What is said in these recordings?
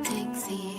Dixie.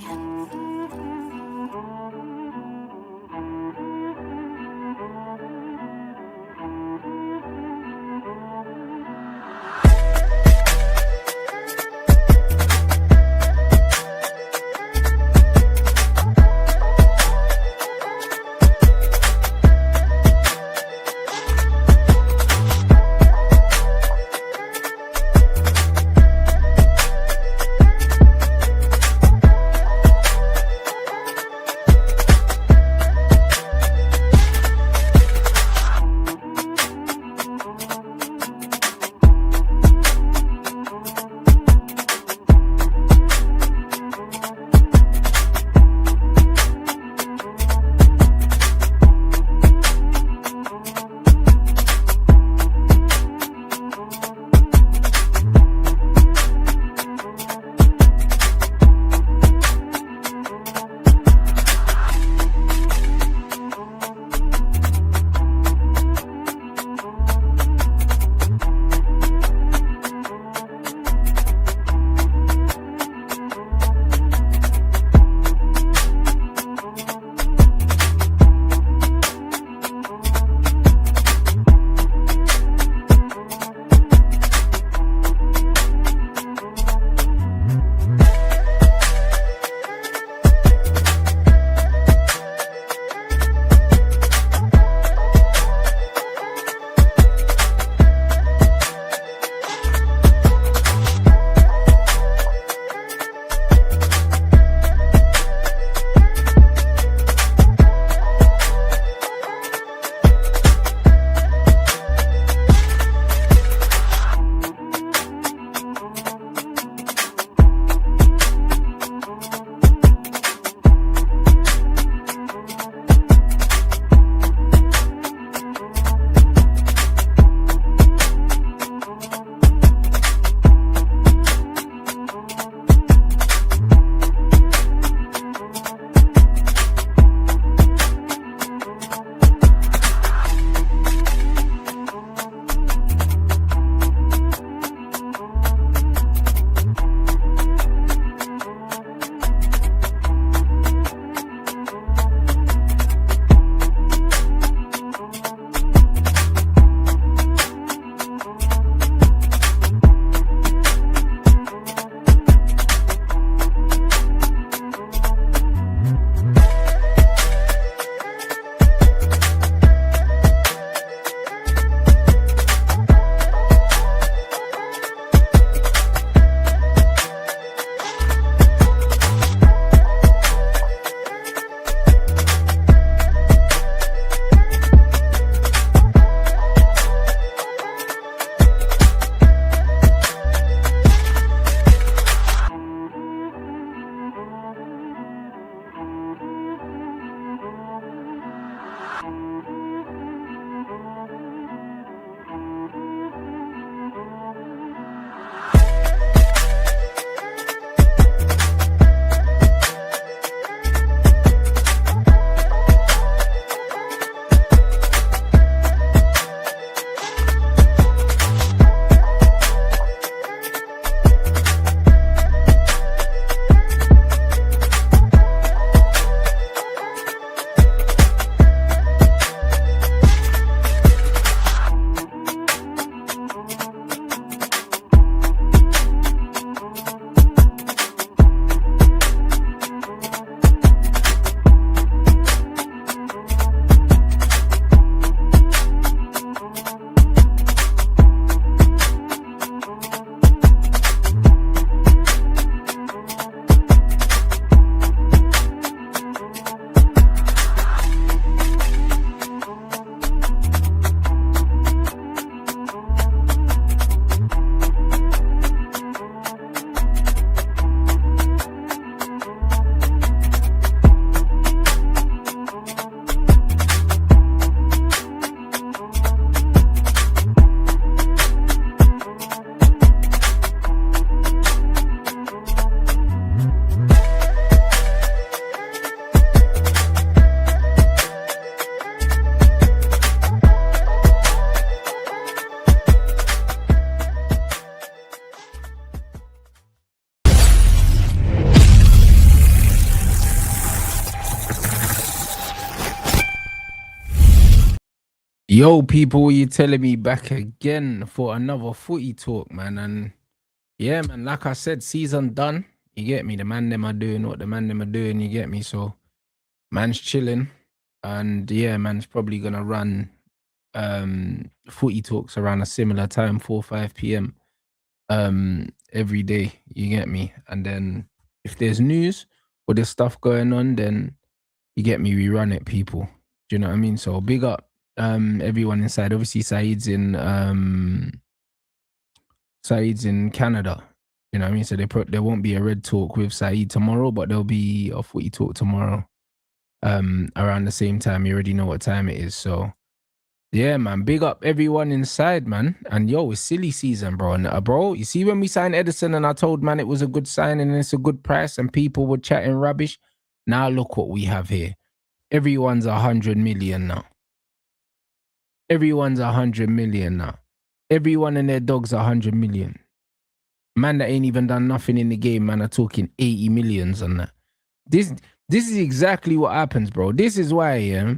Yo, people, what you telling me back again for another footy talk, man? And yeah, man, like I said, season done. You get me? The man them are doing what the man them are doing, you get me? So man's chilling. And yeah, man's probably gonna run footy talks around a similar time, 4 5 p.m. Every day, you get me? And then if there's news or there's stuff going on, then you get me, we run it, people. Do you know what I mean? So big up everyone inside. Obviously Saeed's in Canada. You know what I mean? So there won't be a red talk with Saeed tomorrow, but there'll be a footy talk tomorrow. Around the same time. You already know what time it is. So yeah, man. Big up everyone inside, man. And yo, it's silly season, bro. And bro, you see when we signed Edison and I told man it was a good sign and it's a good price and people were chatting rubbish. Now look what we have here. Everyone's 100 million now. Everyone's 100 million now. Everyone and their dog's 100 million. Man that ain't even done nothing in the game, man, are talking 80 millions on that. This is exactly what happens, bro. This is why, yeah,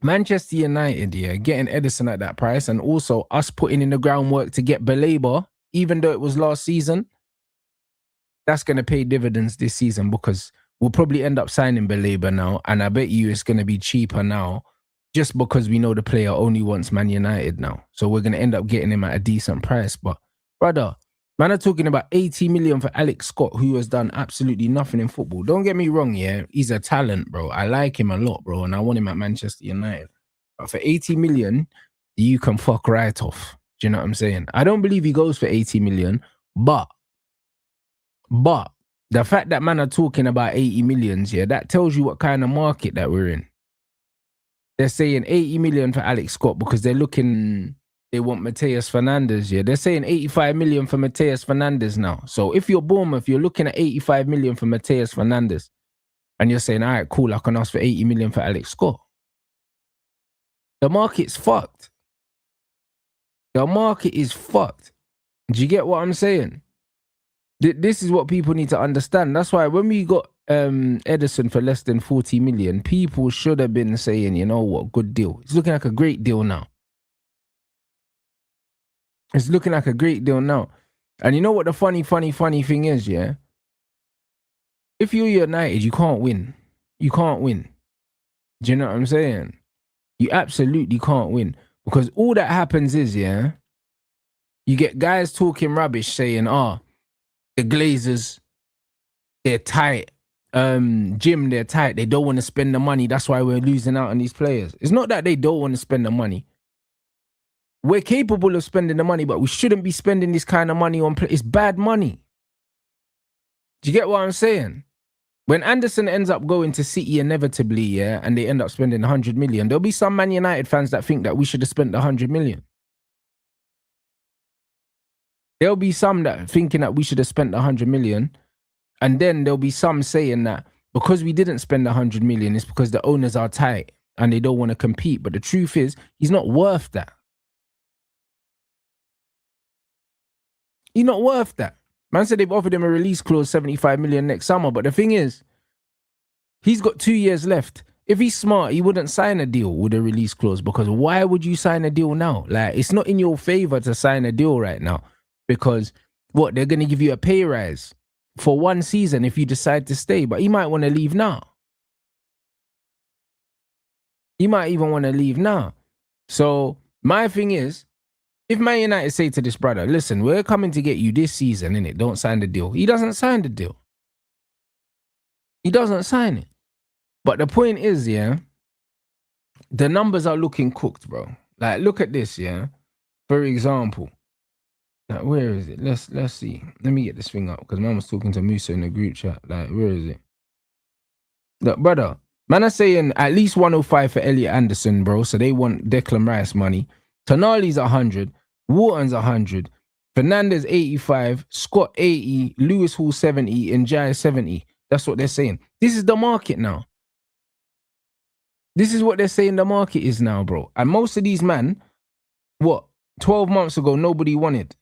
Manchester United, yeah, getting Edison at that price and also us putting in the groundwork to get Baleba, even though it was last season, that's going to pay dividends this season because we'll probably end up signing Baleba now, and I bet you it's going to be cheaper now just because we know the player only wants Man United now. So we're going to end up getting him at a decent price. But, brother, man are talking about 80 million for Alex Scott, who has done absolutely nothing in football. Don't get me wrong, yeah? He's a talent, bro. I like him a lot, bro, and I want him at Manchester United. But for 80 million, you can fuck right off. Do you know what I'm saying? I don't believe he goes for 80 million, but the fact that man are talking about 80 millions, yeah, that tells you what kind of market that we're in. They're saying 80 million for Alex Scott because they want Mateus Fernandes, yeah. They're saying 85 million for Mateus Fernandes now. So if you're Bournemouth, you're looking at 85 million for Mateus Fernandes. And you're saying, all right, cool, I can ask for 80 million for Alex Scott. The market's fucked. The market is fucked. Do you get what I'm saying? This is what people need to understand. That's why when we got Edison for less than 40 million, people should have been saying, you know what, good deal. It's looking like a great deal now. It's looking like a great deal now. And you know what the funny thing is, yeah? If you're United, you can't win. You can't win. Do you know what I'm saying? You absolutely can't win. Because all that happens is, yeah, you get guys talking rubbish saying, the Glazers, they're tight. Jim, they're tight. They don't want to spend the money. That's why we're losing out on these players. It's not that they don't want to spend the money. We're capable of spending the money, but we shouldn't be spending this kind of money on it's bad money. Do you get what I'm saying? When Anderson ends up going to City inevitably, yeah, and they end up spending 100 million, there'll be some Man United fans that think that we should have spent 100 million. There'll be some that thinking that we should have spent 100 million. And then there'll be some saying that because we didn't spend 100 million, it's because the owners are tight and they don't want to compete. But the truth is, he's not worth that. He's not worth that. Man said they've offered him a release clause, 75 million next summer. But the thing is, he's got 2 years left. If he's smart, he wouldn't sign a deal with a release clause because why would you sign a deal now? Like, it's not in your favor to sign a deal right now because what, they're going to give you a pay rise for 1 season if you decide to stay, but he might want to leave now. He might even want to leave now. So my thing is, if Man United say to this brother, listen, we're coming to get you this season, innit? Don't sign the deal. He doesn't sign the deal. He doesn't sign it. But the point is, yeah, the numbers are looking cooked, bro. Like, look at this, yeah. For example, like, where is it? Let's see. Let me get this thing up because man was talking to Musa in the group chat. Like, where is it? Look, brother, man are saying at least 105 for Elliot Anderson, bro. So they want Declan Rice money. Tonali's 100. Wharton's 100. Fernandez 85. Scott 80. Lewis Hall 70. And Jai 70. That's what they're saying. This is the market now. This is what they're saying the market is now, bro. And most of these men, 12 months ago, nobody wanted.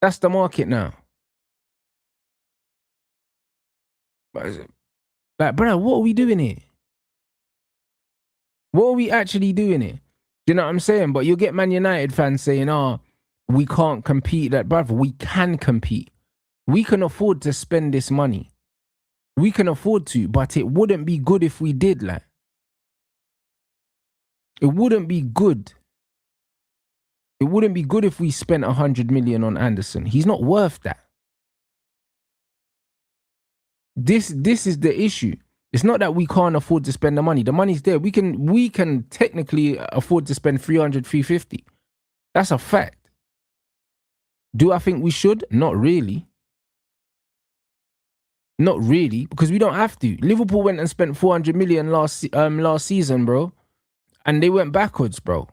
That's the market now. Like, brother, what are we doing here? What are we actually doing here? Do you know what I'm saying? But you'll get Man United fans saying, oh, we can't compete. That, brother, we can compete. We can afford to spend this money. We can afford to, but it wouldn't be good if we did, like. It wouldn't be good. It wouldn't be good if we spent 100 million on Anderson. He's not worth that. This is the issue. It's not that we can't afford to spend the money. The money's there. We can technically afford to spend 300, 350. That's a fact. Do I think we should? Not really. Not really, because we don't have to. Liverpool went and spent 400 million last season, bro, and they went backwards, bro.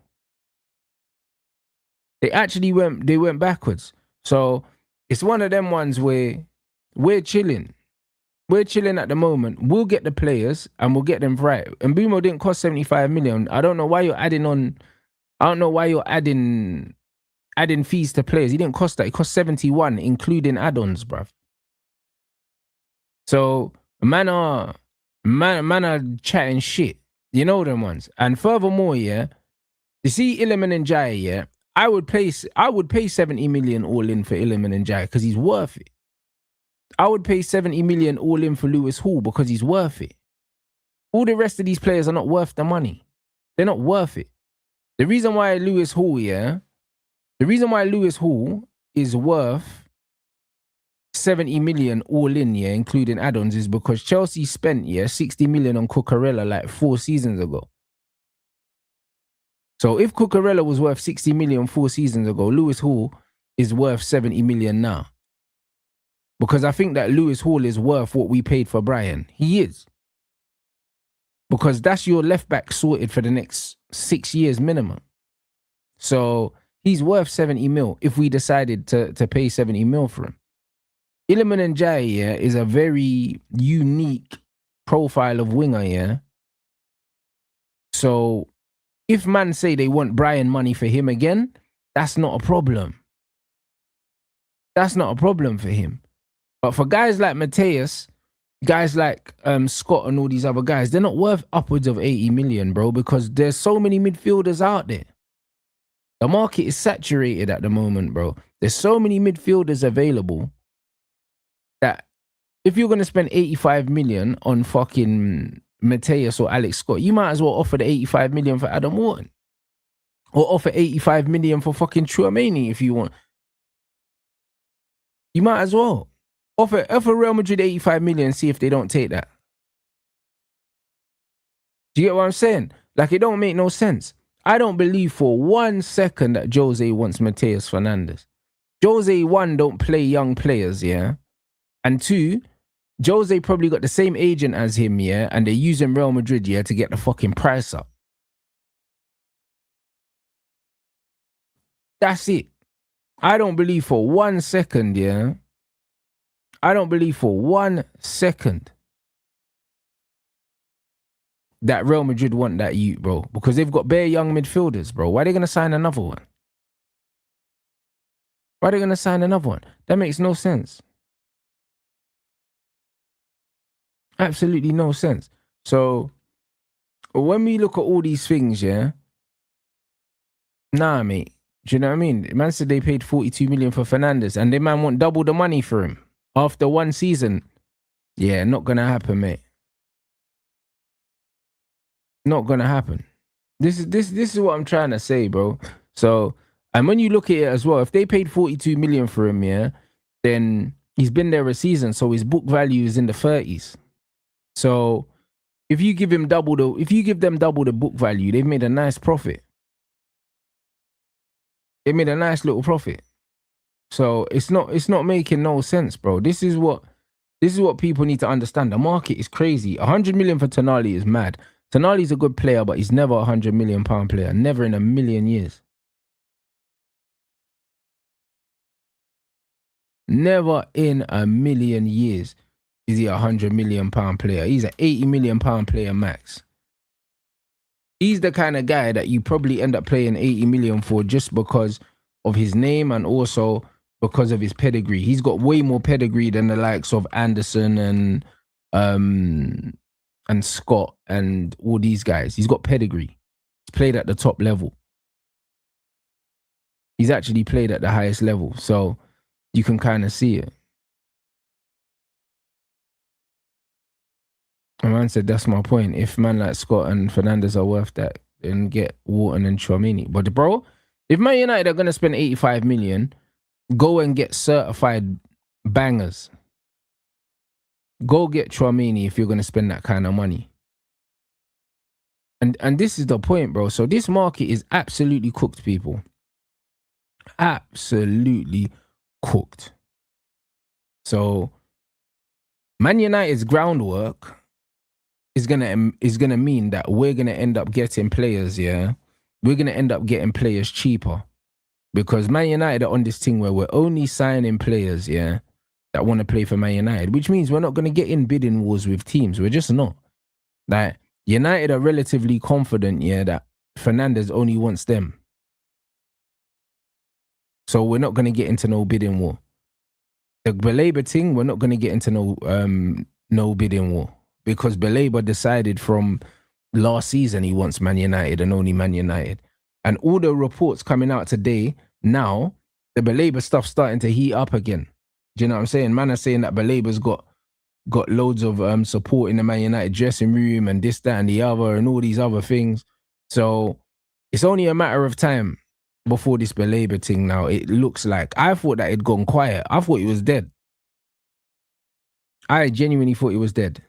They actually went backwards. So it's one of them ones where we're chilling. We're chilling at the moment. We'll get the players and we'll get them right. And Mbeumo didn't cost 75 million. I don't know why you're adding on. I don't know why you're adding fees to players. He didn't cost that. It cost 71, including add-ons, bruv. So man are chatting shit. You know them ones. And furthermore, yeah, you see Iliman Ndiaye, yeah, I would pay 70 million all in for Iliman Ndiaye because he's worth it. I would pay 70 million all in for Lewis Hall because he's worth it. All the rest of these players are not worth the money. They're not worth it. The reason why Lewis Hall is worth 70 million all in, yeah, including add-ons, is because Chelsea spent, 60 million on Cucurella like 4 seasons ago. So if Cucurella was worth 60 million 4 seasons ago, Lewis Hall is worth 70 million now. Because I think that Lewis Hall is worth what we paid for Brian. He is. Because that's your left back sorted for the next 6 years minimum. So he's worth 70 mil if we decided to pay 70 mil for him. Iliman Ndiaye, is a very unique profile of winger, yeah. So if man say they want Brian money for him again, that's not a problem. That's not a problem for him. But for guys like Mateus, guys like Scott and all these other guys, they're not worth upwards of 80 million, bro, because there's so many midfielders out there. The market is saturated at the moment, bro. There's so many midfielders available that if you're going to spend 85 million on fucking Mateus or Alex Scott, you might as well offer the 85 million for Adam Wharton. Or offer 85 million for fucking Tchouaméni if you want. You might as well. Offer Real Madrid 85 million and see if they don't take that. Do you get what I'm saying? Like, it don't make no sense. I don't believe for 1 second that Jose wants Mateus Fernandes. Jose, 1, don't play young players, yeah? And 2, Jose probably got the same agent as him, yeah? And they're using Real Madrid, yeah, to get the fucking price up. That's it. I don't believe for 1 second, yeah? I don't believe for 1 second that Real Madrid want that youth, bro. Because they've got bare young midfielders, bro. Why are they going to sign another one? Why are they going to sign another one? That makes no sense. Absolutely no sense. So, when we look at all these things, yeah? Nah, mate. Do you know what I mean? Man said they paid 42 million for Fernandes and they man want double the money for him after 1 season. Yeah, not going to happen, mate. Not going to happen. This is what I'm trying to say, bro. So, and when you look at it as well, if they paid 42 million for him, yeah, then he's been there a season, so his book value is in the 30s. So, if you give them double the book value, they've made a nice profit. They made a nice little profit. So it's not making no sense, bro. This is what people need to understand. The market is crazy. 100 million for Tonali is mad. Tonali's a good player, but he's never a £100 million player. Never in a million years. Never in a million years is he a £100 million player. He's an £80 million player max. He's the kind of guy that you probably end up paying 80 million for just because of his name and also because of his pedigree. He's got way more pedigree than the likes of Anderson and and Scott and all these guys. He's got pedigree. He's played at the top level. He's actually played at the highest level. So you can kind of see it. A man said, that's my point. If man like Scott and Fernandes are worth that, then get Wharton and Tchouaméni. But bro, if Man United are going to spend 85 million, go and get certified bangers. Go get Tchouaméni if you're going to spend that kind of money. And this is the point, bro. So this market is absolutely cooked, people. Absolutely cooked. So Man United's groundwork is gonna mean that we're gonna end up getting players, yeah. We're gonna end up getting players cheaper. Because Man United are on this thing where we're only signing players, yeah, that want to play for Man United, which means we're not gonna get in bidding wars with teams. We're just not. Like, United are relatively confident, yeah, that Fernandes only wants them. So we're not gonna get into no bidding war. The Baleba thing, we're not gonna get into no bidding war. Because Baleba decided from last season he wants Man United and only Man United. And all the reports coming out today, now, the Baleba stuff's starting to heat up again. Do you know what I'm saying? Man are saying that Baleba's got loads of support in the Man United dressing room and this, that, and the other, and all these other things. So it's only a matter of time before this Baleba thing now. It looks like, I thought that it'd gone quiet. I thought he was dead. I genuinely thought he was dead.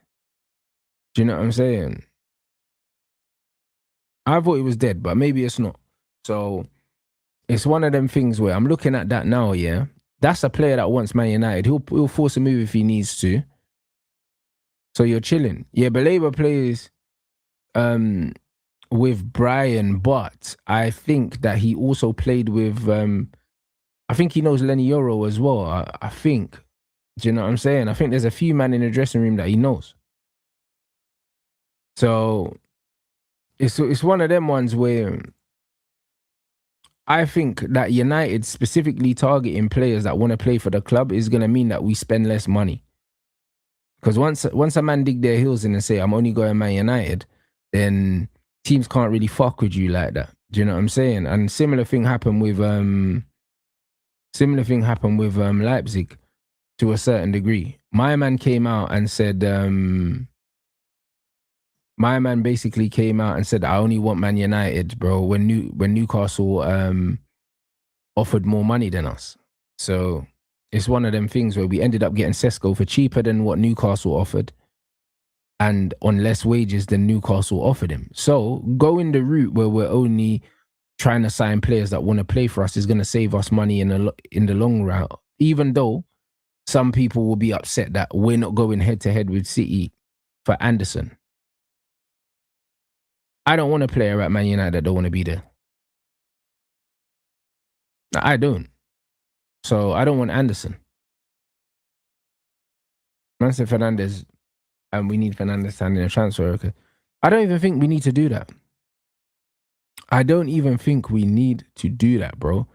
Do you know what I'm saying? I thought he was dead, but maybe it's not. So it's one of them things where I'm looking at that now, yeah. That's a player that wants Man United. He'll force a move if he needs to. So you're chilling. Yeah, Baleba plays with Brian, but I think that he also played with I think he knows Lenny Yoro as well. I think. Do you know what I'm saying? I think there's a few men in the dressing room that he knows. So it's one of them ones where I think that United specifically targeting players that want to play for the club is going to mean that we spend less money. Because once a man dig their heels in and say, I'm only going Man United, then teams can't really fuck with you like that. Do you know what I'm saying? And similar thing happened with Leipzig to a certain degree. My man came out and said, my man basically came out and said, I only want Man United, bro, when Newcastle offered more money than us. So it's one of them things where we ended up getting Sesko for cheaper than what Newcastle offered and on less wages than Newcastle offered him. So going the route where we're only trying to sign players that want to play for us is going to save us money in the long run, even though some people will be upset that we're not going head-to-head with City for Anderson. I don't want a player at Man United that don't want to be there. I don't. So I don't want Anderson. Man said Fernandes, and we need Fernandes standing a transfer. Okay. I don't even think we need to do that. I don't even think we need to do that, bro.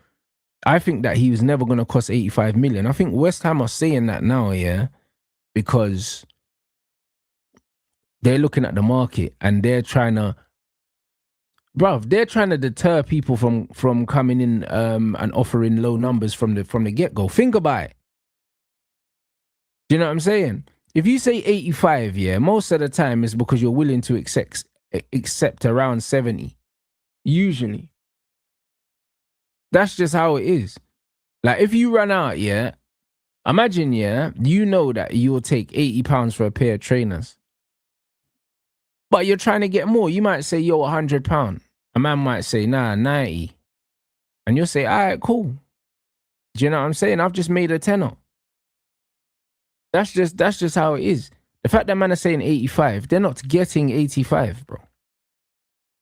I think that he was never going to cost 85 million. I think West Ham are saying that now, yeah, because they're looking at the market and they're trying to, they're trying to deter people from coming in and offering low numbers from the get-go. Think about it. Do you know what I'm saying? If you say 85, yeah, most of the time it's because you're willing to accept around 70. Usually. That's just how it is. Like, if you run out, yeah, imagine, yeah, you know that you'll take £80 for a pair of trainers. But you're trying to get more. You might say, yo, £100. A man might say, nah, 90. And you'll say, all right, cool. Do you know what I'm saying? I've just made a tenner. That's just how it is. The fact that man are saying 85, they're not getting 85, bro.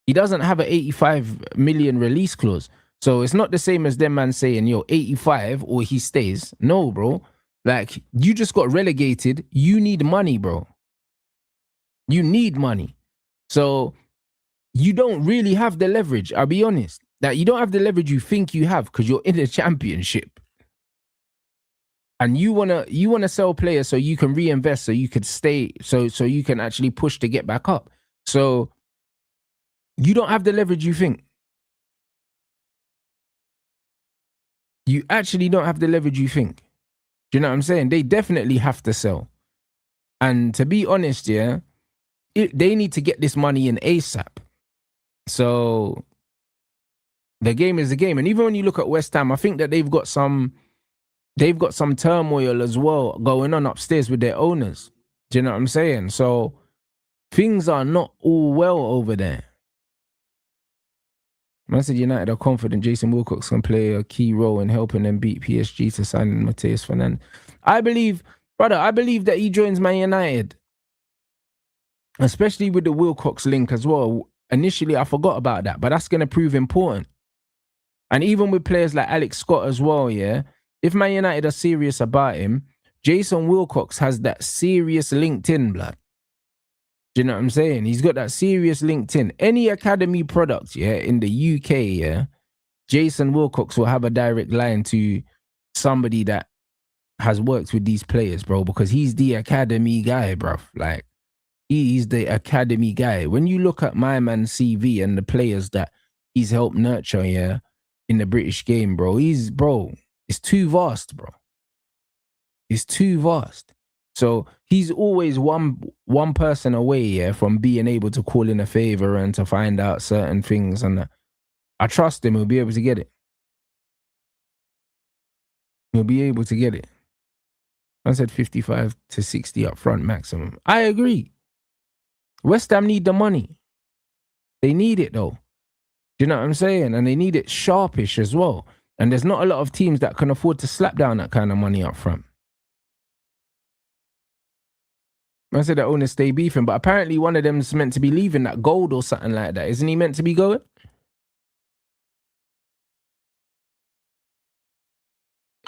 He doesn't have an 85 million release clause. So it's not the same as them man saying, yo, 85 or he stays. No, bro. Like, you just got relegated. You need money, bro. You need money. So you don't really have the leverage. I'll be honest. That you don't have the leverage you think you have because you're in the championship. and you wanna sell players so you can reinvest, so you could stay, so you can actually push to get back up. So you don't have the leverage you think. You actually don't have the leverage you think. Do you know what I'm saying? They definitely have to sell. And to be honest, yeah, they need to get this money in ASAP. So the game is the game. And even when you look at West Ham, I think that they've got some turmoil as well going on upstairs with their owners. Do you know what I'm saying? So things are not all well over there. Manchester United are confident Jason Wilcox can play a key role in helping them beat PSG to sign Matheus Fernandes. I believe that he joins Man United, especially with the Wilcox link as well. Initially, I forgot about that, but that's going to prove important. And even with players like Alex Scott as well, yeah, if Man United are serious about him, Jason Wilcox has that serious LinkedIn, blood. Do you know what I'm saying? He's got that serious LinkedIn. Any academy product, yeah, in the UK, yeah, Jason Wilcox will have a direct line to somebody that has worked with these players, bro, because he's the academy guy, bro. Like, he's the academy guy. When you look at my man's CV and the players that he's helped nurture, yeah, in the British game, bro, it's too vast, bro. It's too vast. So he's always one person away, yeah, from being able to call in a favor and to find out certain things. And I trust him. He'll be able to get it. He'll be able to get it. I said 55 to 60 up front maximum. I agree. West Ham need the money. They need it though. Do you know what I'm saying? And they need it sharpish as well. And there's not a lot of teams that can afford to slap down that kind of money up front. I said the owners stay beefing, but apparently one of them's meant to be leaving, that Gold or something like that. Isn't he meant to be going?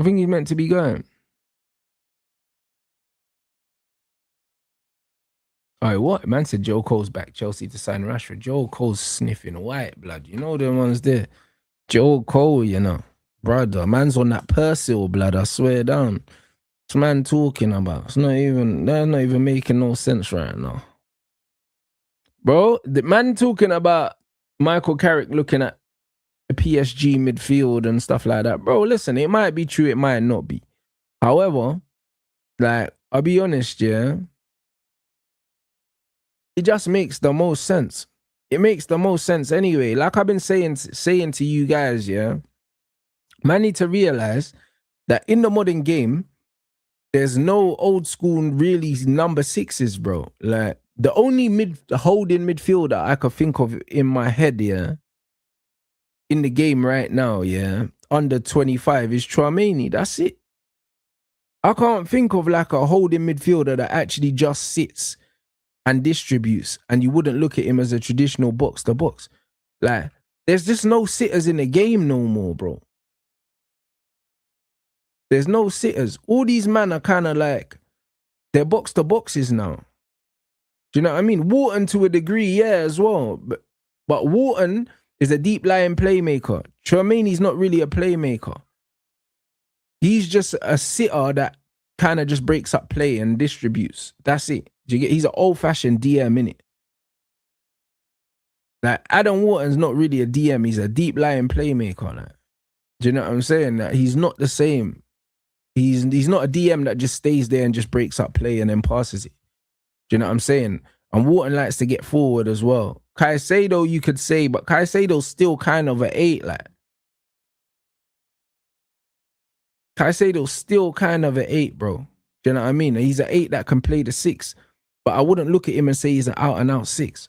I think he's meant to be going. All right, what? Man said Joe Cole's back Chelsea to sign Rashford. Joe Cole's sniffing white blood. You know them ones there. Joe Cole, you know. Brother, man's on that Persil blood, I swear down. What's man talking about? They're not even making no sense right now. Bro, the man talking about Michael Carrick looking at the PSG midfield and stuff like that. Bro, listen, it might be true, it might not be. However, like, I'll be honest, yeah, it just makes the most sense. It makes the most sense anyway. Like I've been saying to you guys, yeah, man need to realize that in the modern game, there's no old school really number sixes, bro. Like, the only holding midfielder I could think of in my head, yeah, in the game right now, yeah, under 25 is Tchouaméni. That's it. I can't think of like a holding midfielder that actually just sits and distributes, and you wouldn't look at him as a traditional box to box. Like, there's just no sitters in the game no more, bro. There's no sitters. All these men are kind of like, they're box to boxes now. Do you know what I mean? Wharton to a degree, yeah, as well. But Wharton is a deep lying playmaker. Tchouaméni's not really a playmaker. He's just a sitter that kind of just breaks up play and distributes. That's it. Do you get? He's an old-fashioned DM, innit? Like, Adam Wharton's not really a DM. He's a deep lying playmaker. Like, do you know what I'm saying? That he's not the same. He's not a DM that just stays there and just breaks up play and then passes it. Do you know what I'm saying? And Wharton likes to get forward as well. Caicedo, you could say, but Caicedo's still kind of an 8, like. Caicedo's still kind of an 8, bro. Do you know what I mean? He's an 8 that can play the 6. But I wouldn't look at him and say he's an out-and-out 6.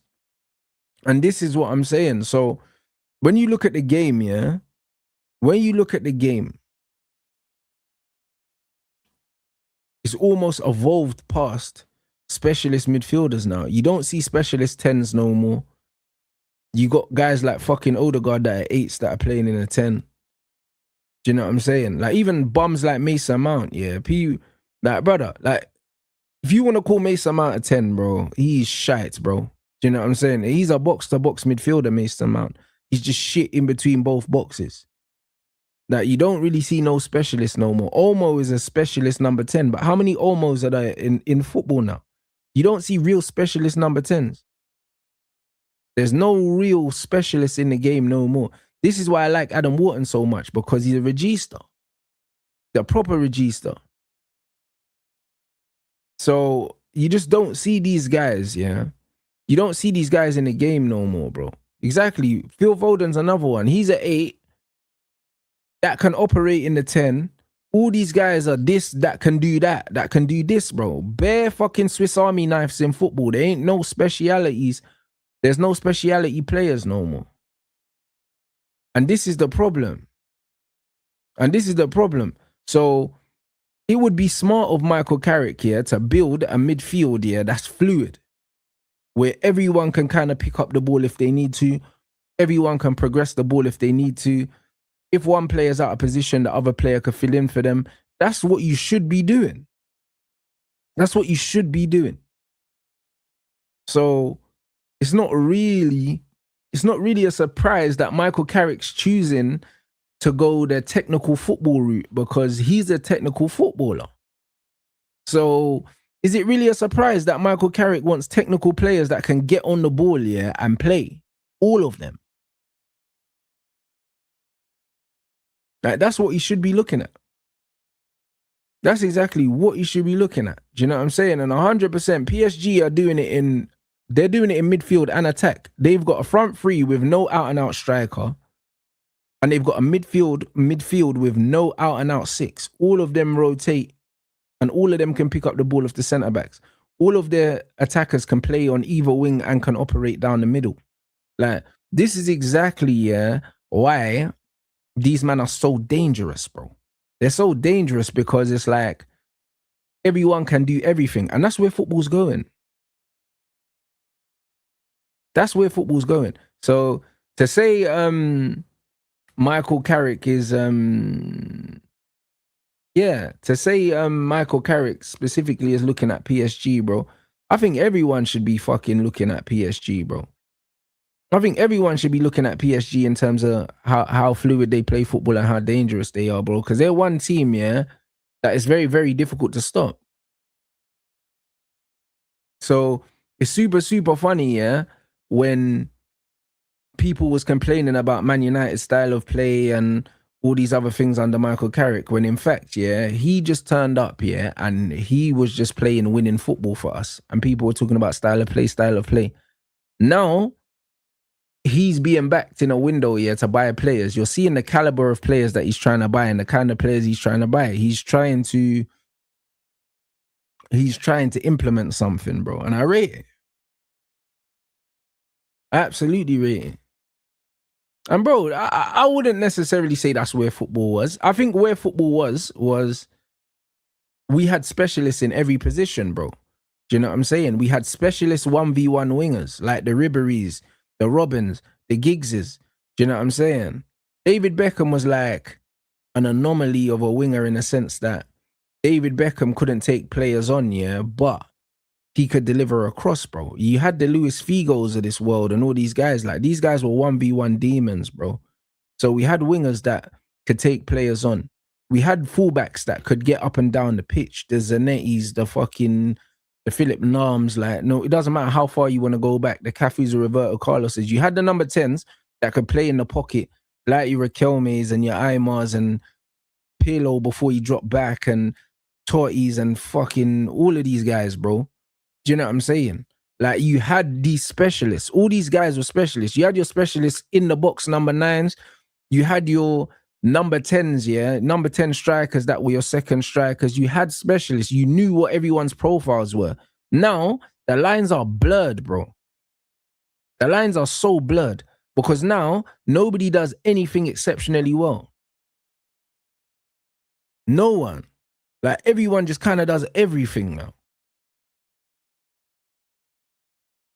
And this is what I'm saying. So, when you look at the game, yeah? When you look at the game, it's almost evolved past specialist midfielders now. You don't see specialist 10s no more. You got guys like fucking Odegaard that are 8s that are playing in a 10. Do you know what I'm saying? Like, even bums like Mason Mount, yeah. Like, brother, like, if you want to call Mason Mount a 10, bro, he's shite, bro. Do you know what I'm saying? He's a box-to-box midfielder, Mason Mount. He's just shit in between both boxes. That you don't really see no specialists no more. Olmo is a specialist number 10, but how many Olmos are there in football now? You don't see real specialist number 10s. There's no real specialist in the game no more. This is why I like Adam Wharton so much, because he's a regista. The proper regista. So you just don't see these guys, yeah? You don't see these guys in the game no more, bro. Exactly. Phil Foden's another one. He's an 8 that can operate in the 10. All these guys are this, that can do that can do this, bro. Bare fucking Swiss Army knives in football. There ain't no specialities. There's no speciality players no more. And this is the problem. So it would be smart of Michael Carrick here to build a midfield here that's fluid, where everyone can kind of pick up the ball if they need to. Everyone can progress the ball if they need to. If one player's out of position, the other player could fill in for them. That's what you should be doing. So it's not really a surprise that Michael Carrick's choosing to go the technical football route, because he's a technical footballer. So is it really a surprise that Michael Carrick wants technical players that can get on the ball, yeah, and play? All of them. Like, that's what he should be looking at. That's exactly what he should be looking at. Do you know what I'm saying? And 100% PSG are doing it in midfield and attack. They've got a front three with no out-and-out striker. And they've got a midfield with no out-and-out 6. All of them rotate, and all of them can pick up the ball off the centre-backs. All of their attackers can play on either wing and can operate down the middle. Like, this is exactly why these men are so dangerous, bro. They're so dangerous because it's like everyone can do everything. And that's where football's going. So to say Michael Carrick is Michael Carrick specifically is looking at PSG, bro. I think everyone should be fucking looking at PSG, bro. I think everyone should be looking at PSG in terms of how fluid they play football and how dangerous they are, bro. Because they're one team, yeah, that is very, very difficult to stop. So it's super, super funny, yeah, when people was complaining about Man United's style of play and all these other things under Michael Carrick, when in fact, yeah, he just turned up, yeah, and he was just playing winning football for us. And people were talking about style of play. Now, he's being backed in a window, yeah, to buy players. You're seeing the caliber of players that he's trying to buy and the kind of players he's trying to buy. He's trying to implement something, bro. And I rate it. I absolutely rate it. And bro, I wouldn't necessarily say that's where football was. I think where football was we had specialists in every position, bro. Do you know what I'm saying? We had specialist 1v1 wingers, like the Ribery's, the Robins, the Giggses. Do you know what I'm saying? David Beckham was like an anomaly of a winger in a sense that David Beckham couldn't take players on, yeah, but he could deliver a cross, bro. You had the Luis Figos of this world and all these guys. Like, these guys were 1v1 demons, bro. So we had wingers that could take players on. We had fullbacks that could get up and down the pitch. The Zanettis, the Philip Lahms. Like, no, it doesn't matter how far you want to go back. The Cafus or Roberto Carloses. You had the number 10s that could play in the pocket, like your Raquelmes and your Aymars and Pirlo before you drop back, and Tortis and fucking all of these guys, bro. Do you know what I'm saying? Like, you had these specialists. All these guys were specialists. You had your specialists in the box, number 9s. You had your number 10s, yeah? Number 10 strikers that were your second strikers. You had specialists. You knew what everyone's profiles were. Now, the lines are blurred, bro. The lines are so blurred because now nobody does anything exceptionally well. No one. Like, everyone just kind of does everything now.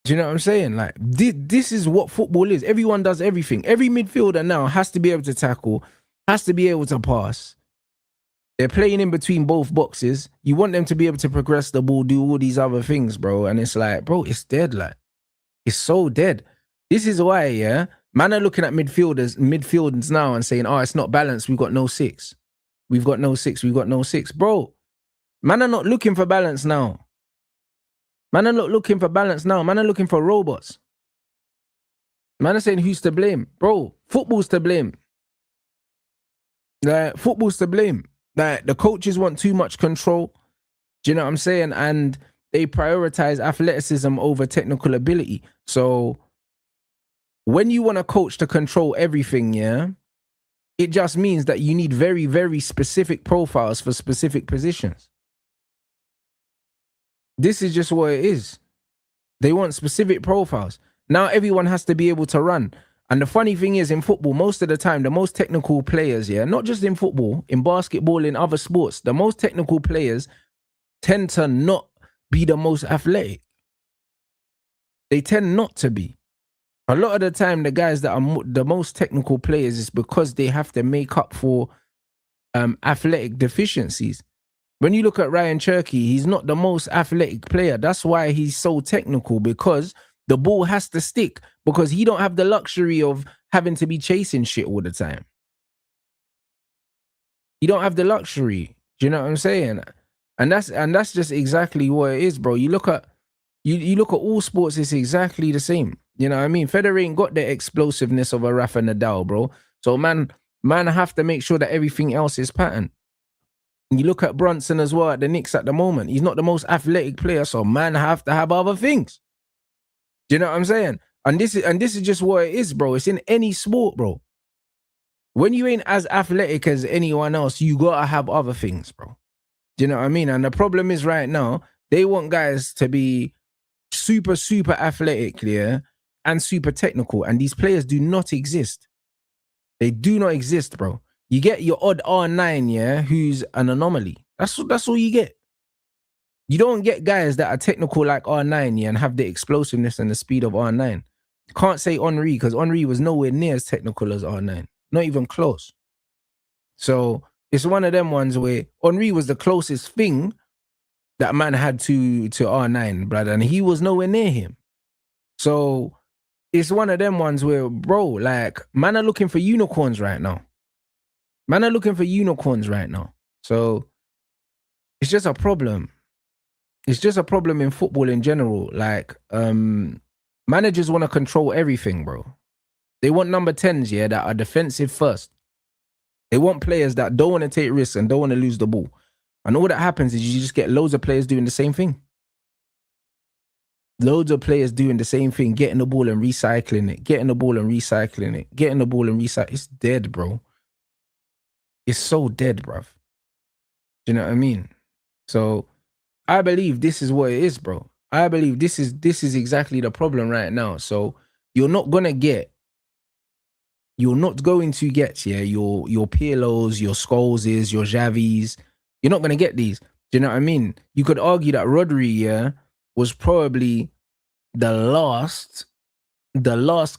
Do you know what I'm saying? Like, this is what football is. Everyone does everything. Every midfielder now has to be able to tackle, has to be able to pass. They're playing in between both boxes. You want them to be able to progress the ball, do all these other things, bro. And it's like, bro, it's dead. Like, it's so dead. This is why, yeah, Man are looking at midfielders now and saying, oh, it's not balanced. We've got no six. We've got no six. We've got no six. Bro, man are not looking for balance now. Man are not looking for balance now. Man are looking for robots. Man are saying, who's to blame? Bro, football's to blame. Football's to blame. The coaches want too much control. Do you know what I'm saying? And they prioritize athleticism over technical ability. So when you want a coach to control everything, yeah, it just means that you need very, very specific profiles for specific positions. This is just what it is. They want specific profiles. Now everyone has to be able to run. And the funny thing is, in football, most of the time, the most technical players, yeah, not just in football, in basketball, in other sports, the most technical players tend to not be the most athletic. They tend not to be. A lot of the time, the guys that are the most technical players is because they have to make up for athletic deficiencies. When you look at Ryan Cherky, he's not the most athletic player. That's why he's so technical, because the ball has to stick, because he don't have the luxury of having to be chasing shit all the time. He don't have the luxury. Do you know what I'm saying? And that's just exactly what it is, bro. You look at you look at all sports, it's exactly the same. You know what I mean? Federer ain't got the explosiveness of a Rafa Nadal, bro. So man have to make sure that everything else is patterned. And you look at Brunson as well at the Knicks at the moment. He's not the most athletic player, so man have to have other things. Do you know what I'm saying? And this is just what it is, bro. It's in any sport, bro. When you ain't as athletic as anyone else, you gotta have other things, bro. Do you know what I mean? And the problem is right now, they want guys to be super, super athletic, yeah, and super technical. And these players do not exist. They do not exist, bro. You get your odd R9, yeah, who's an anomaly. That's all you get. You don't get guys that are technical like R9, yeah, and have the explosiveness and the speed of R9. You can't say Henry, because Henry was nowhere near as technical as R9. Not even close. So it's one of them ones where Henry was the closest thing that man had to R9, brother, and he was nowhere near him. So it's one of them ones where, bro, like, man are looking for unicorns right now. Man are looking for unicorns right now. So it's just a problem. It's just a problem in football in general. Like, managers want to control everything, bro. They want number 10s, yeah, that are defensive first. They want players that don't want to take risks and don't want to lose the ball. And all that happens is you just get loads of players doing the same thing. Loads of players doing the same thing, getting the ball and recycling it, getting the ball and recycling it, getting the ball and recycling. It's dead, bro. It's so dead, bruv. Do you know what I mean? So I believe this is what it is, bro. I believe this is exactly the problem right now. So you're not going to get, yeah, your Pirlos, your Scholeses, your Xavis. You're not going to get these. Do you know what I mean? You could argue that Rodri, yeah, was probably the last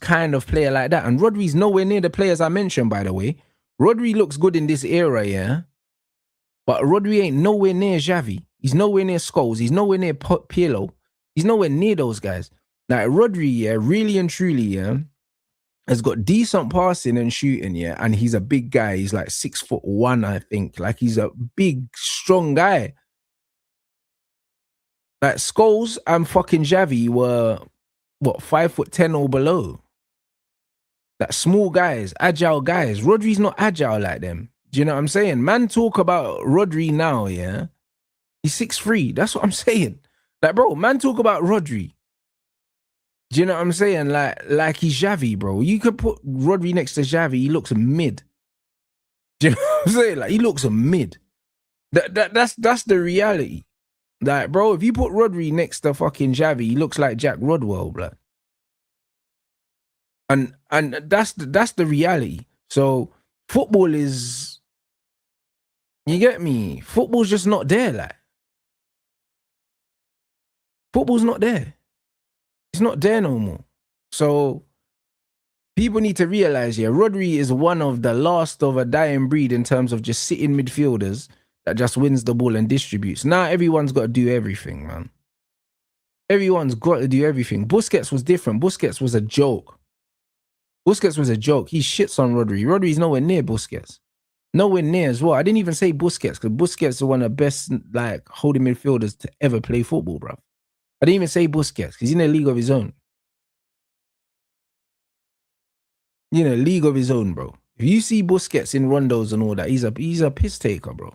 kind of player like that. And Rodri's nowhere near the players I mentioned, by the way. Rodri looks good in this era, yeah? But Rodri ain't nowhere near Xavi. He's nowhere near Scholes. He's nowhere near Pirlo. He's nowhere near those guys. Like, Rodri, yeah, really and truly, yeah, has got decent passing and shooting, yeah, and he's a big guy. He's like 6'1", I think. Like, he's a big, strong guy. Like, Scholes and fucking Xavi were, what, 5'10" or below. That small guys, agile guys. Rodri's not agile like them. Do you know what I'm saying? Man talk about Rodri now, yeah? He's 6'3". That's what I'm saying. Like, bro, man talk about Rodri. Do you know what I'm saying? Like he's Xavi, bro. You could put Rodri next to Xavi, he looks mid. Do you know what I'm saying? Like, he looks mid. That's the reality. Like, bro, if you put Rodri next to fucking Xavi, he looks like Jack Rodwell, blood. And that's the reality. So football is, you get me? Football's just not there, like. Football's not there. It's not there no more. So people need to realize, yeah, Rodri is one of the last of a dying breed in terms of just sitting midfielders that just wins the ball and distributes. Now everyone's got to do everything, man. Everyone's got to do everything. Busquets was different. Busquets was a joke. Busquets was a joke. He shits on Rodri. Rodri's nowhere near Busquets. Nowhere near as well. I didn't even say Busquets because Busquets is one of the best like holding midfielders to ever play football, bro. I didn't even say Busquets because he's in a league of his own. You know, league of his own, bro. If you see Busquets in rondos and all that, he's a piss taker, bro.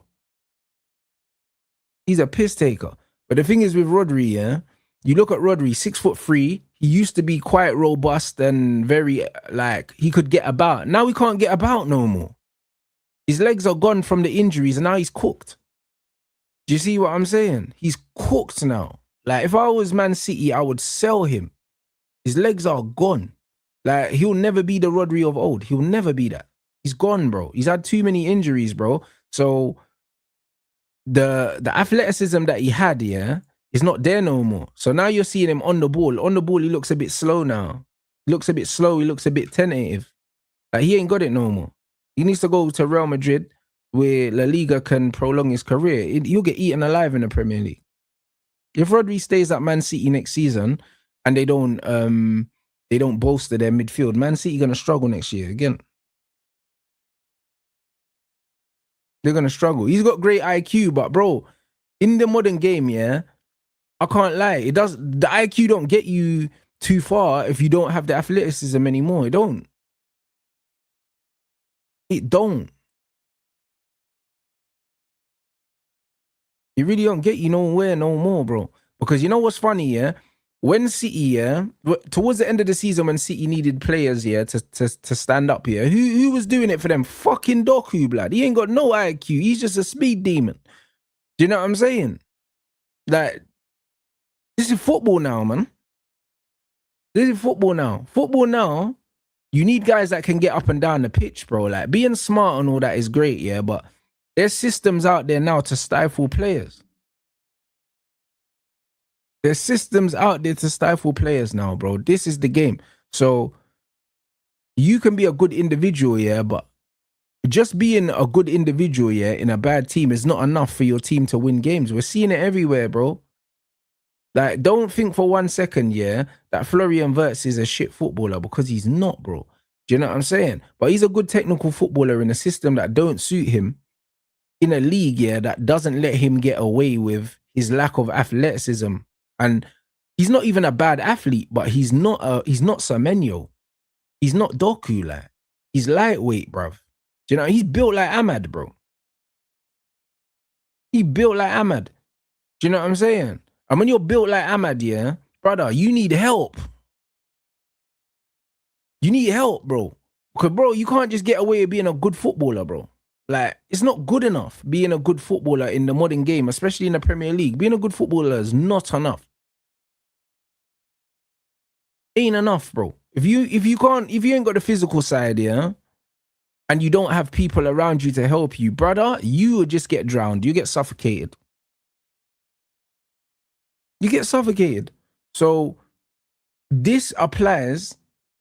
He's a piss taker. But the thing is with Rodri, yeah, you look at Rodri, 6'3". He used to be quite robust and very like he could get about. Now he can't get about no more. His legs are gone from the injuries and now he's cooked. Do you see what I'm saying? He's cooked now. Like if I was Man City, I would sell him. His legs are gone. Like he'll never be the Rodri of old. He'll never be that. He's gone, bro. He's had too many injuries, bro. So the athleticism that he had, yeah, is not there no more. So now you're seeing him on the ball. On the ball, he looks a bit slow now. He looks a bit slow. He looks a bit tentative. Like he ain't got it no more. He needs to go to Real Madrid where La Liga can prolong his career. He'll get eaten alive in the Premier League. If Rodri stays at Man City next season and they don't bolster their midfield, Man City gonna struggle next year again. They're gonna struggle. He's got great IQ, but bro, in the modern game, yeah, I can't lie. The IQ don't get you too far if you don't have the athleticism anymore. It don't. It don't. It really don't get you nowhere no more, bro. Because you know what's funny, yeah? When City, yeah, towards the end of the season when City needed players, yeah, to stand up here, who was doing it for them? Fucking Doku, blood. He ain't got no IQ. He's just a speed demon. Do you know what I'm saying? Like, this is football now, man. This is football now. Football now, you need guys that can get up and down the pitch, bro. Like, being smart and all that is great, yeah, but there's systems out there now to stifle players. There's systems out there to stifle players now, bro. This is the game. So you can be a good individual, yeah, but just being a good individual, yeah, in a bad team is not enough for your team to win games. We're seeing it everywhere, bro. Like, don't think for 1 second, yeah, that Florian Wirtz is a shit footballer, because he's not, bro. Do you know what I'm saying? But he's a good technical footballer in a system that don't suit him, in a league, yeah, that doesn't let him get away with his lack of athleticism. And he's not even a bad athlete, but he's not Semenyo. He's not Doku, like. He's lightweight, bruv. Do you know, he's built like Ahmad, bro. He built like Ahmad. Do you know what I'm saying? And when you're built like Ahmad, yeah, brother, you need help. You need help, bro. Because, bro, you can't just get away with being a good footballer, bro. Like, it's not good enough being a good footballer in the modern game, especially in the Premier League. Being a good footballer is not enough. Ain't enough, bro. If you ain't got the physical side, yeah, and you don't have people around you to help you, brother, you will just get drowned. You get suffocated. You get suffocated. So this applies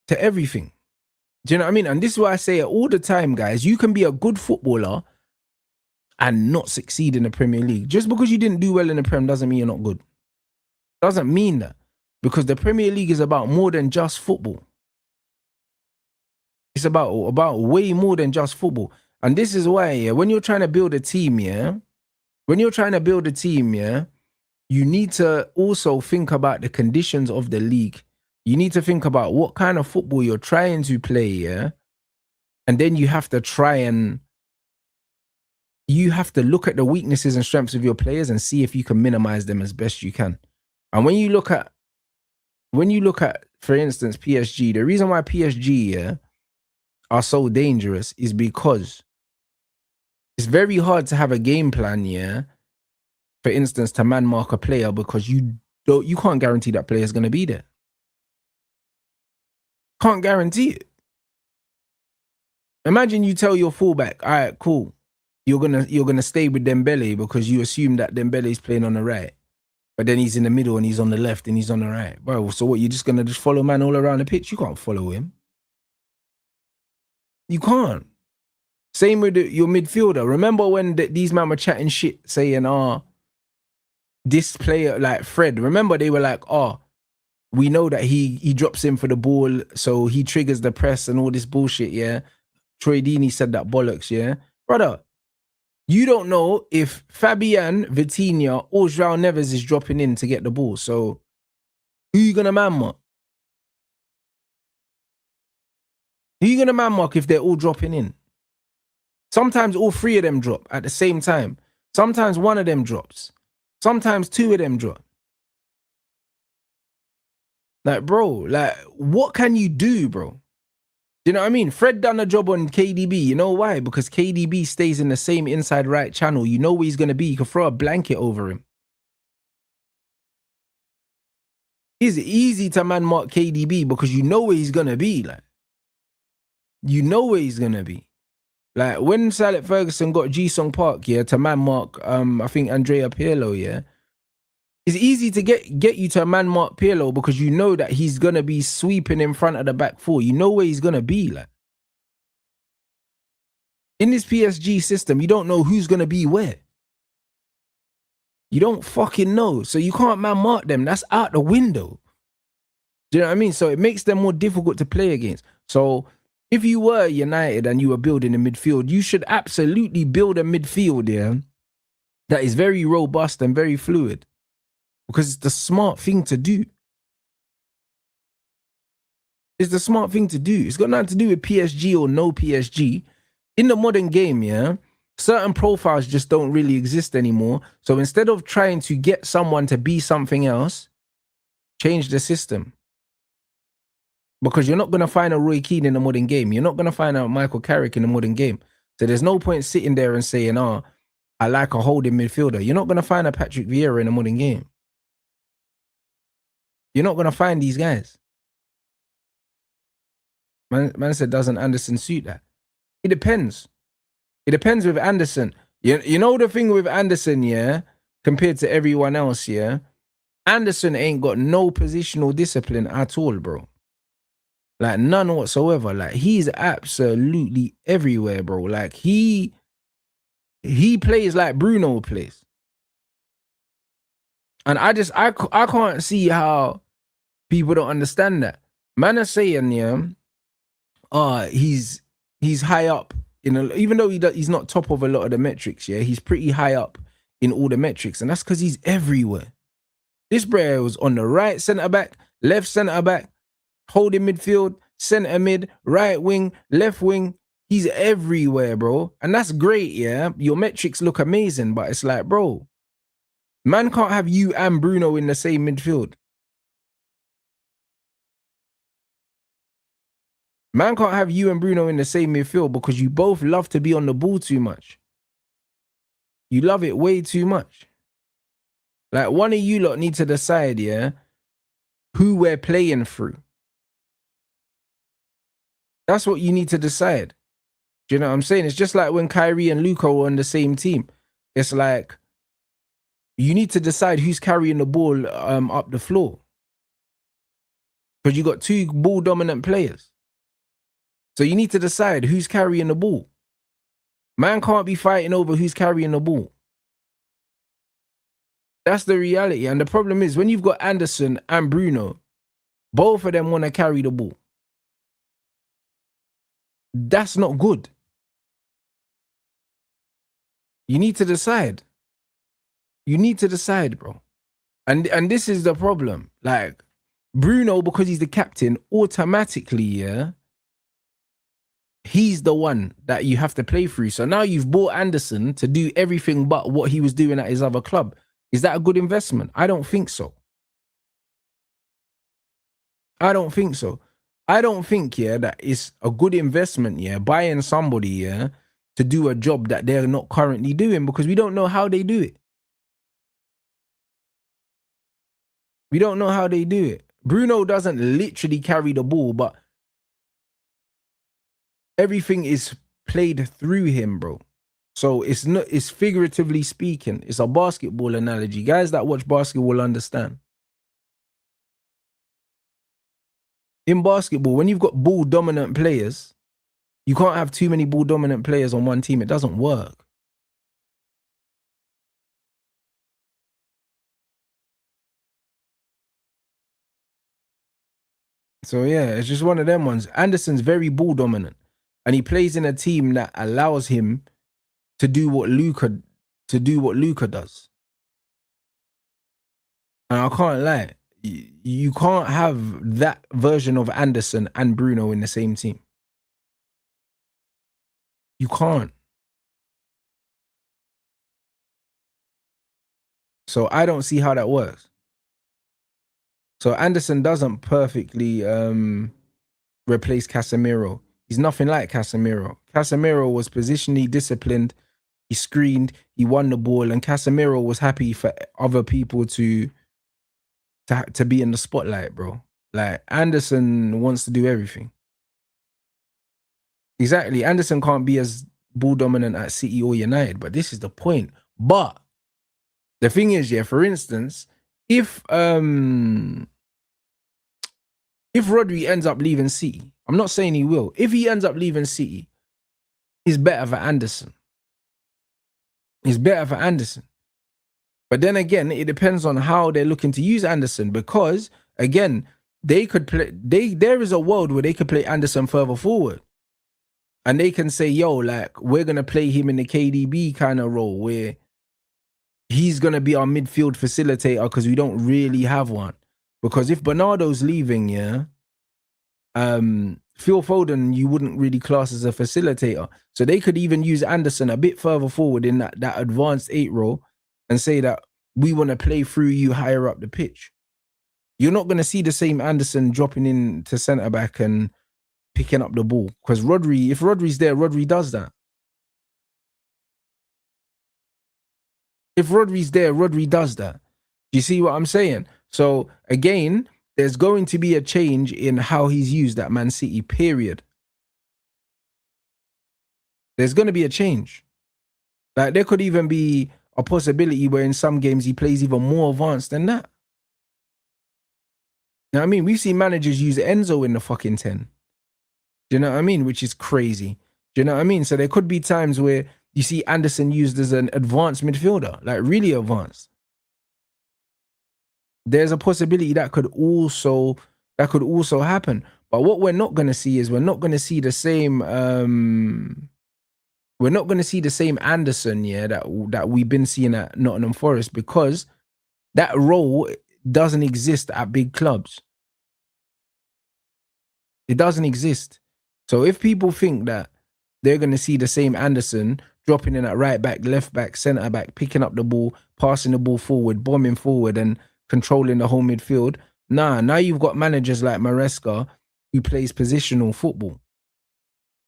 to everything. Do you know what I mean? And this is why I say it all the time, guys. You can be a good footballer and not succeed in the Premier League. Just because you didn't do well in the Prem doesn't mean you're not good. Doesn't mean that. Because the Premier League is about more than just football. It's about way more than just football. And this is why, yeah, when you're trying to build a team, yeah, you need to also think about the conditions of the league. You need to think about what kind of football you're trying to play, yeah? And then you have to look at the weaknesses and strengths of your players and see if you can minimize them as best you can. And when you look at, for instance, PSG, the reason why PSG, yeah, are so dangerous is because it's very hard to have a game plan, yeah, for instance, to man mark a player, because you can't guarantee that player is going to be there. Can't guarantee it. Imagine you tell your fullback, all right, cool, you're gonna stay with Dembele because you assume that Dembele is playing on the right, but then he's in the middle and he's on the left and he's on the right. Bro, so what, you're just gonna just follow man all around the pitch? You can't follow him. You can't. Same with your midfielder. Remember when these men were chatting shit, saying, this player, like Fred, remember they were like, We know that he drops in for the ball, so he triggers the press and all this bullshit, yeah. Troy Deeney said that bollocks, yeah. Brother, you don't know if Fabian, Vitinha, or João Neves is dropping in to get the ball. So who you gonna man mark? Who you gonna man mark if they're all dropping in? Sometimes all three of them drop at the same time. Sometimes one of them drops. Sometimes two of them drop. Like, bro, like, what can you do, bro? Do you know what I mean? Fred done a job on KDB. You know why? Because KDB stays in the same inside right channel. You know where he's going to be. You can throw a blanket over him. It's easy to man mark KDB because you know where he's going to be. Like, you know where he's going to be. Like, when Saleh Ferguson got Ji-Sung Park, yeah, to man mark, I think Andrea Pirlo, yeah, it's easy to get you to a man mark Pirlo because you know that he's going to be sweeping in front of the back four. You know where he's going to be. Like, in this PSG system, you don't know who's going to be where. You don't fucking know. So you can't man mark them. That's out the window. Do you know what I mean? So it makes them more difficult to play against. So if you were United and you were building a midfield, you should absolutely build a midfield, yeah, that is very robust and very fluid. Because it's the smart thing to do. It's the smart thing to do. It's got nothing to do with PSG or no PSG. In the modern game, yeah, certain profiles just don't really exist anymore. So instead of trying to get someone to be something else, change the system. Because you're not going to find a Roy Keane in the modern game. You're not going to find a Michael Carrick in the modern game. So there's no point sitting there and saying, oh, I like a holding midfielder. You're not going to find a Patrick Vieira in the modern game. You're not going to find these guys. Man said, doesn't Anderson suit that? It depends. It depends with Anderson. You know the thing with Anderson, yeah, compared to everyone else, yeah? Anderson ain't got no positional discipline at all, bro. Like, none whatsoever. Like, he's absolutely everywhere, bro. Like, he plays like Bruno plays. And I can't see how people don't understand that. Man are saying, yeah, he's high up even though he's not top of a lot of the metrics, yeah, he's pretty high up in all the metrics, and that's because he's everywhere. This bro was on the right centre back, left centre back, holding midfield, centre mid, right wing, left wing. He's everywhere, bro, and that's great. Yeah, your metrics look amazing, but it's like, bro, man can't have you and Bruno in the same midfield. Man can't have you and Bruno in the same midfield because you both love to be on the ball too much. You love it way too much. Like, one of you lot need to decide, yeah, who we're playing through. That's what you need to decide. Do you know what I'm saying? It's just like when Kyrie and Luka were on the same team. It's like, you need to decide who's carrying the ball up the floor. Because you got two ball dominant players. So you need to decide who's carrying the ball. Man can't be fighting over who's carrying the ball. That's the reality. And the problem is, when you've got Anderson and Bruno, both of them want to carry the ball. That's not good. You need to decide. You need to decide, bro. And this is the problem. Like, Bruno, because he's the captain, automatically, yeah, he's the one that you have to play through. So now you've bought Anderson to do everything but what he was doing at his other club. Is that a good investment? I don't think so. I don't think so. I don't think, yeah, that it's a good investment, yeah, buying somebody, yeah, to do a job that they're not currently doing, because we don't know how they do it. We don't know how they do it. Bruno doesn't literally carry the ball, but everything is played through him, bro. So it's figuratively speaking. It's a basketball analogy. Guys that watch basketball understand. In basketball, when you've got ball dominant players, you can't have too many ball dominant players on one team. It doesn't work. So yeah, it's just one of them ones. Anderson's very ball dominant, and he plays in a team that allows him to do what Luka does. And I can't lie, you can't have that version of Anderson and Bruno in the same team. You can't. So I don't see how that works. So Anderson doesn't perfectly replace Casemiro. He's nothing like Casemiro. Casemiro was positionally disciplined. He screened. He won the ball, and Casemiro was happy for other people to be in the spotlight, bro. Like Anderson wants to do everything. Exactly. Anderson can't be as ball dominant at City or United, but this is the point. But the thing is, yeah, for instance, if Rodri ends up leaving City, I'm not saying he will. If he ends up leaving City, he's better for Anderson. He's better for Anderson. But then again, it depends on how they're looking to use Anderson, because again, they could play. There is a world where they could play Anderson further forward, and they can say, "Yo, like we're gonna play him in the KDB kind of role where he's gonna be our midfield facilitator because we don't really have one." Because if Bernardo's leaving, yeah, Phil Foden, you wouldn't really class as a facilitator. So they could even use Anderson a bit further forward in that advanced 8 role and say that we want to play through you higher up the pitch. You're not going to see the same Anderson dropping in to centre back and picking up the ball, because Rodri, if Rodri's there, Rodri does that. If Rodri's there, Rodri does that. Do you see what I'm saying? So again, there's going to be a change in how he's used at Man City, period. There's going to be a change. Like there could even be a possibility where in some games he plays even more advanced than that. You know what I mean? We've seen managers use Enzo in the fucking 10. Do you know what I mean? Which is crazy. Do you know what I mean? So there could be times where you see Anderson used as an advanced midfielder, like really advanced. There's a possibility that could also happen. But what we're not going to see is we're not going to see the same Anderson, yeah, that we've been seeing at Nottingham Forest, because that role doesn't exist at big clubs. It doesn't exist. So if people think that they're going to see the same Anderson dropping in at right back, left back, centre back, picking up the ball, passing the ball forward, bombing forward and controlling the whole midfield, now you've got managers like Maresca who plays positional football.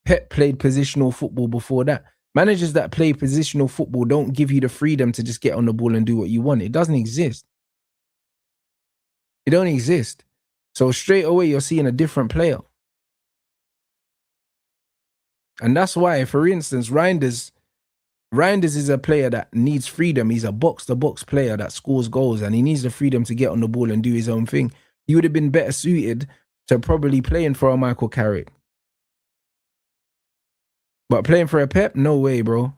Pep played positional football before that. Managers that play positional football don't give you the freedom to just get on the ball and do what you want. It doesn't exist. It don't exist. So straight away, you're seeing a different player. And that's why, for instance, Reinders is a player that needs freedom. He's a box-to-box player that scores goals, and he needs the freedom to get on the ball and do his own thing. He would have been better suited to probably playing for a Michael Carrick. But playing for a Pep, no way, bro.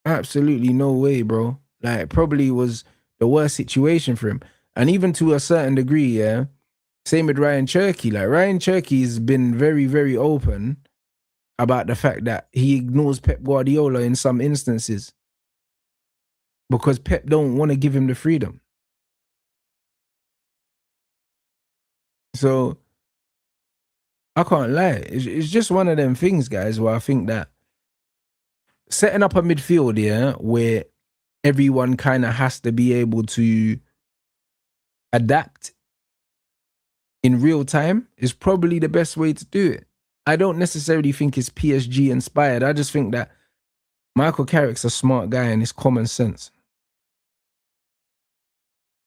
Absolutely no way, bro. Like, probably was the worst situation for him. And even to a certain degree, yeah, same with Ryan Cherky. Like, Ryan Cherky's been very, very open about the fact that he ignores Pep Guardiola in some instances because Pep don't want to give him the freedom. So I can't lie. It's just one of them things, guys, where I think that setting up a midfield, yeah, where everyone kind of has to be able to adapt in real time is probably the best way to do it. I don't necessarily think it's PSG inspired. I just think that Michael Carrick's a smart guy and it's common sense.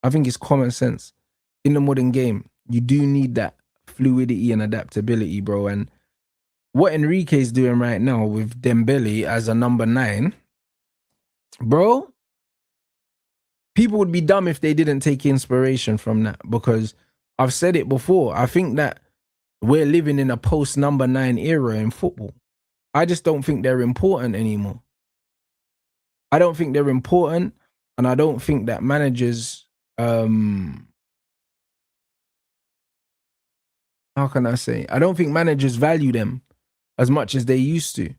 I think it's common sense. In the modern game, you do need that fluidity and adaptability, bro. And what Enrique's doing right now with Dembele as a number 9, bro, people would be dumb if they didn't take inspiration from that, because I've said it before. I think that we're living in a post number 9 era in football. I just don't think they're important anymore. I don't think they're important, and I don't think that managers how can I say? I don't think managers value them as much as they used to. Do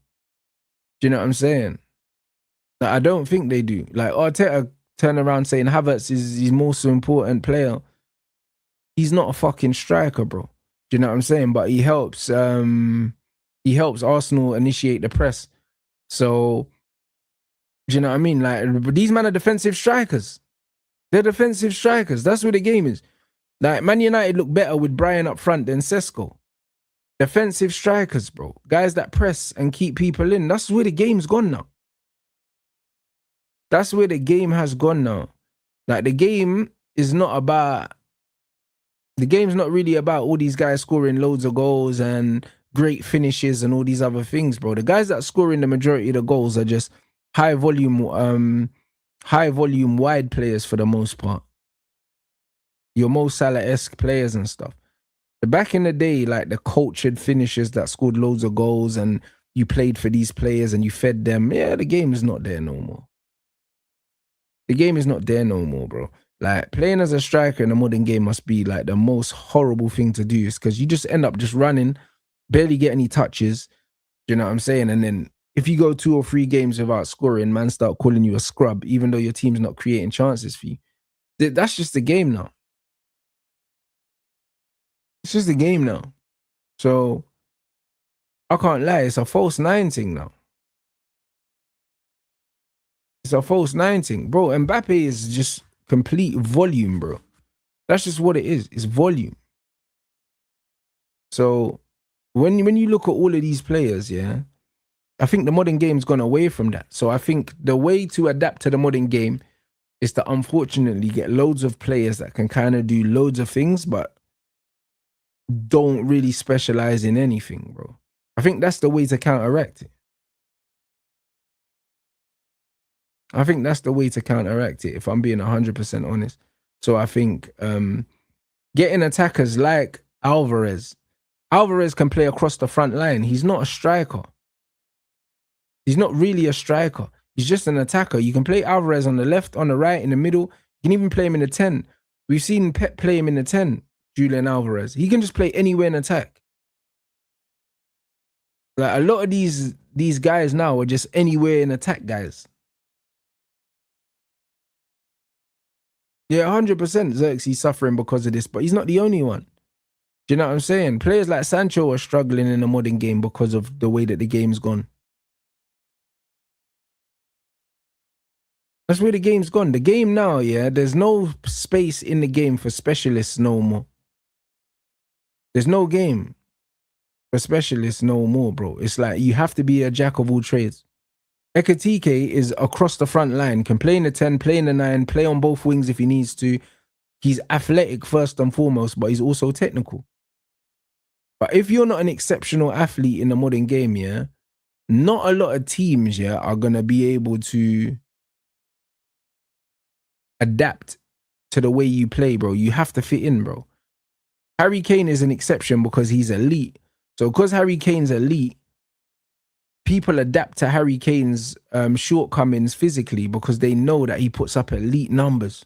you know what I'm saying? Like, I don't think they do. Like Arteta turned around saying Havertz is his most important player. He's not a fucking striker, bro. Do you know what I'm saying? But he helps Arsenal initiate the press. So, do you know what I mean? Like, these men are defensive strikers. They're defensive strikers. That's what the game is. Like, Man United look better with Brian up front than Sesko. Defensive strikers, bro. Guys that press and keep people in. That's where the game's gone now. That's where the game has gone now. Like, the game is not about... The game's not really about all these guys scoring loads of goals and great finishes and all these other things, bro. The guys that are scoring the majority of the goals are just high volume wide players for the most part. Your Mo Salah-esque players and stuff. But back in the day, like the cultured finishers that scored loads of goals and you played for these players and you fed them, yeah, the game is not there no more. The game is not there no more, bro. Like, playing as a striker in a modern game must be like the most horrible thing to do, is because you just end up just running, barely get any touches. Do you know what I'm saying? And then if you go 2 or 3 games without scoring, man start calling you a scrub, even though your team's not creating chances for you. That's just the game now. It's just the game now. So, I can't lie, it's a false 9 thing now. It's a false 9 thing. Bro, Mbappe is just complete volume, bro. That's just what it is. It's volume. So when you look at all of these players, yeah, I think the modern game's gone away from that. So I think the way to adapt to the modern game is to unfortunately get loads of players that can kind of do loads of things, but don't really specialize in anything, bro. I think that's the way to counteract it. I think that's the way to counteract it, if I'm being 100% honest. So I think getting attackers like Alvarez. Alvarez can play across the front line. He's not a striker. He's not really a striker. He's just an attacker. You can play Alvarez on the left, on the right, in the middle. You can even play him in the 10. We've seen Pep play him in the 10, Julian Alvarez. He can just play anywhere in attack. Like, a lot of these guys now are just anywhere in attack guys. Yeah, 100% Xerxes suffering because of this, but he's not the only one. Do you know what I'm saying? Players like Sancho are struggling in the modern game because of the way that the game's gone. That's where the game's gone. The game now, yeah, there's no space in the game for specialists no more. There's no game for specialists no more, bro. It's like you have to be a jack of all trades. Ekitike is across the front line, can play in the 10, play in the 9, play on both wings if he needs to. He's athletic first and foremost, but he's also technical. But if you're not an exceptional athlete in the modern game, yeah, not a lot of teams, yeah, are going to be able to adapt to the way you play, bro. You have to fit in, bro. Harry Kane is an exception because he's elite. So because Harry Kane's elite, people adapt to Harry Kane's shortcomings physically because they know that he puts up elite numbers.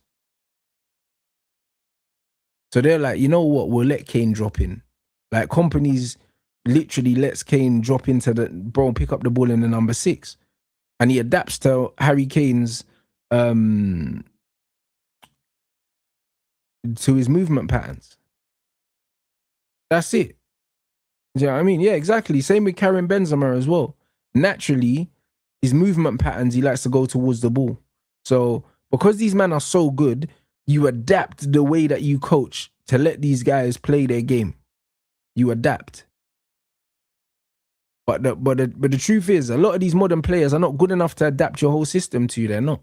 So they're like, you know what, we'll let Kane drop in. Like, companies literally lets Kane drop into the, bro, pick up the ball in the number 6. And he adapts to Harry Kane's, to his movement patterns. That's it. Do you know what I mean? Yeah, exactly. Same with Karim Benzema as well. Naturally, his movement patterns, he likes to go towards the ball. So because these men are so good, you adapt the way that you coach to let these guys play their game. You adapt. But the truth is, a lot of these modern players are not good enough to adapt your whole system to you. They're not.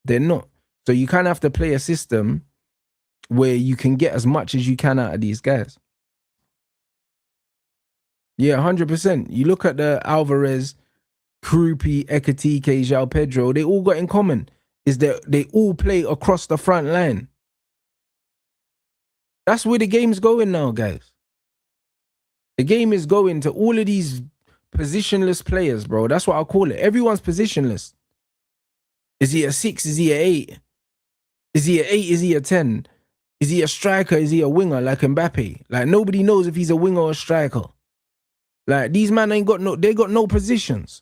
They're not. So you kind of have to play a system where you can get as much as you can out of these guys. Yeah, 100%. You look at the Alvarez, Krupi, Ekitike, João Pedro, they all got in common is that they all play across the front line. That's where the game's going now, guys. The game is going to all of these positionless players, bro. That's what I'll call it. Everyone's positionless. Is he a 6? Is he a 8? Is he a 8? Is he a 10? Is he a striker? Is he a winger like Mbappe? Like nobody knows if he's a winger or a striker. Like these men ain't got they got no positions.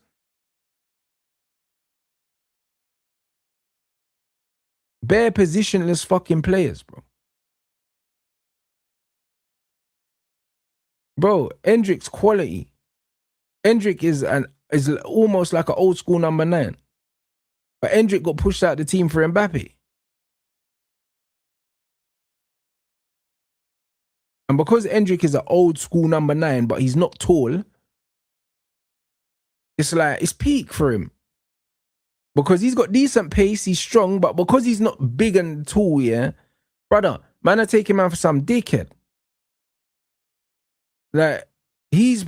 Bare positionless fucking players, bro. Bro, Endrick's quality. Endrick is almost like an old school number 9. But Endrick got pushed out the team for Mbappe. And because Endrick is an old school number 9, but he's not tall, it's like, it's peak for him. Because he's got decent pace, he's strong, but because he's not big and tall, yeah, brother, man, I take him out for some dickhead. Like, he's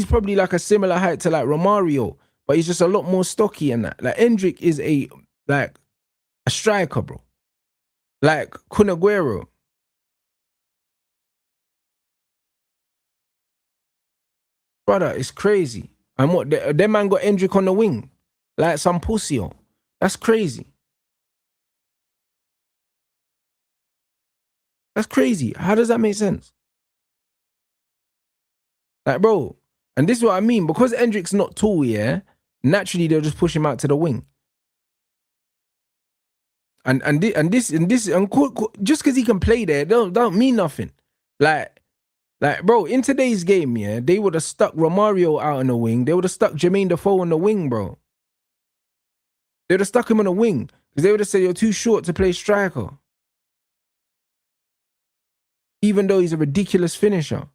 probably like a similar height to like Romario, but he's just a lot more stocky and that. Like, Endrick is a striker, bro. Like Kun Aguero. Brother, it's crazy. And what, them man got Endrick on the wing. Like some pussy. That's crazy. That's crazy. How does that make sense? Like, bro, and this is what I mean. Because Endrick's not tall, yeah, naturally they'll just push him out to the wing. And just because he can play there, don't mean nothing. Like, bro, in today's game, yeah, they would have stuck Romario out on the wing. They would have stuck Jermaine Defoe on the wing, bro. They would have stuck him on the wing because they would have said you're too short to play striker. Even though he's a ridiculous finisher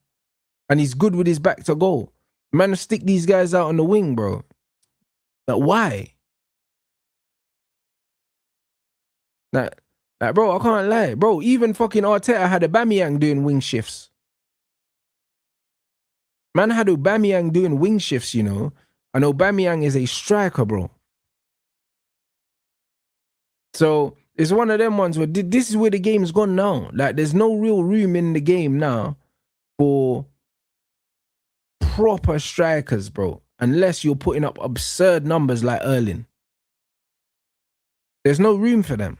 and he's good with his back to goal. Man, to stick these guys out on the wing, bro. Like, why? Like, bro, I can't lie. Bro, even fucking Arteta had Aubameyang doing wing shifts. Man had Aubameyang doing wing shifts, you know. And Aubameyang is a striker, bro. So it's one of them ones where this is where the game's gone now. Like, there's no real room in the game now for proper strikers, bro. Unless you're putting up absurd numbers like Erling. There's no room for them.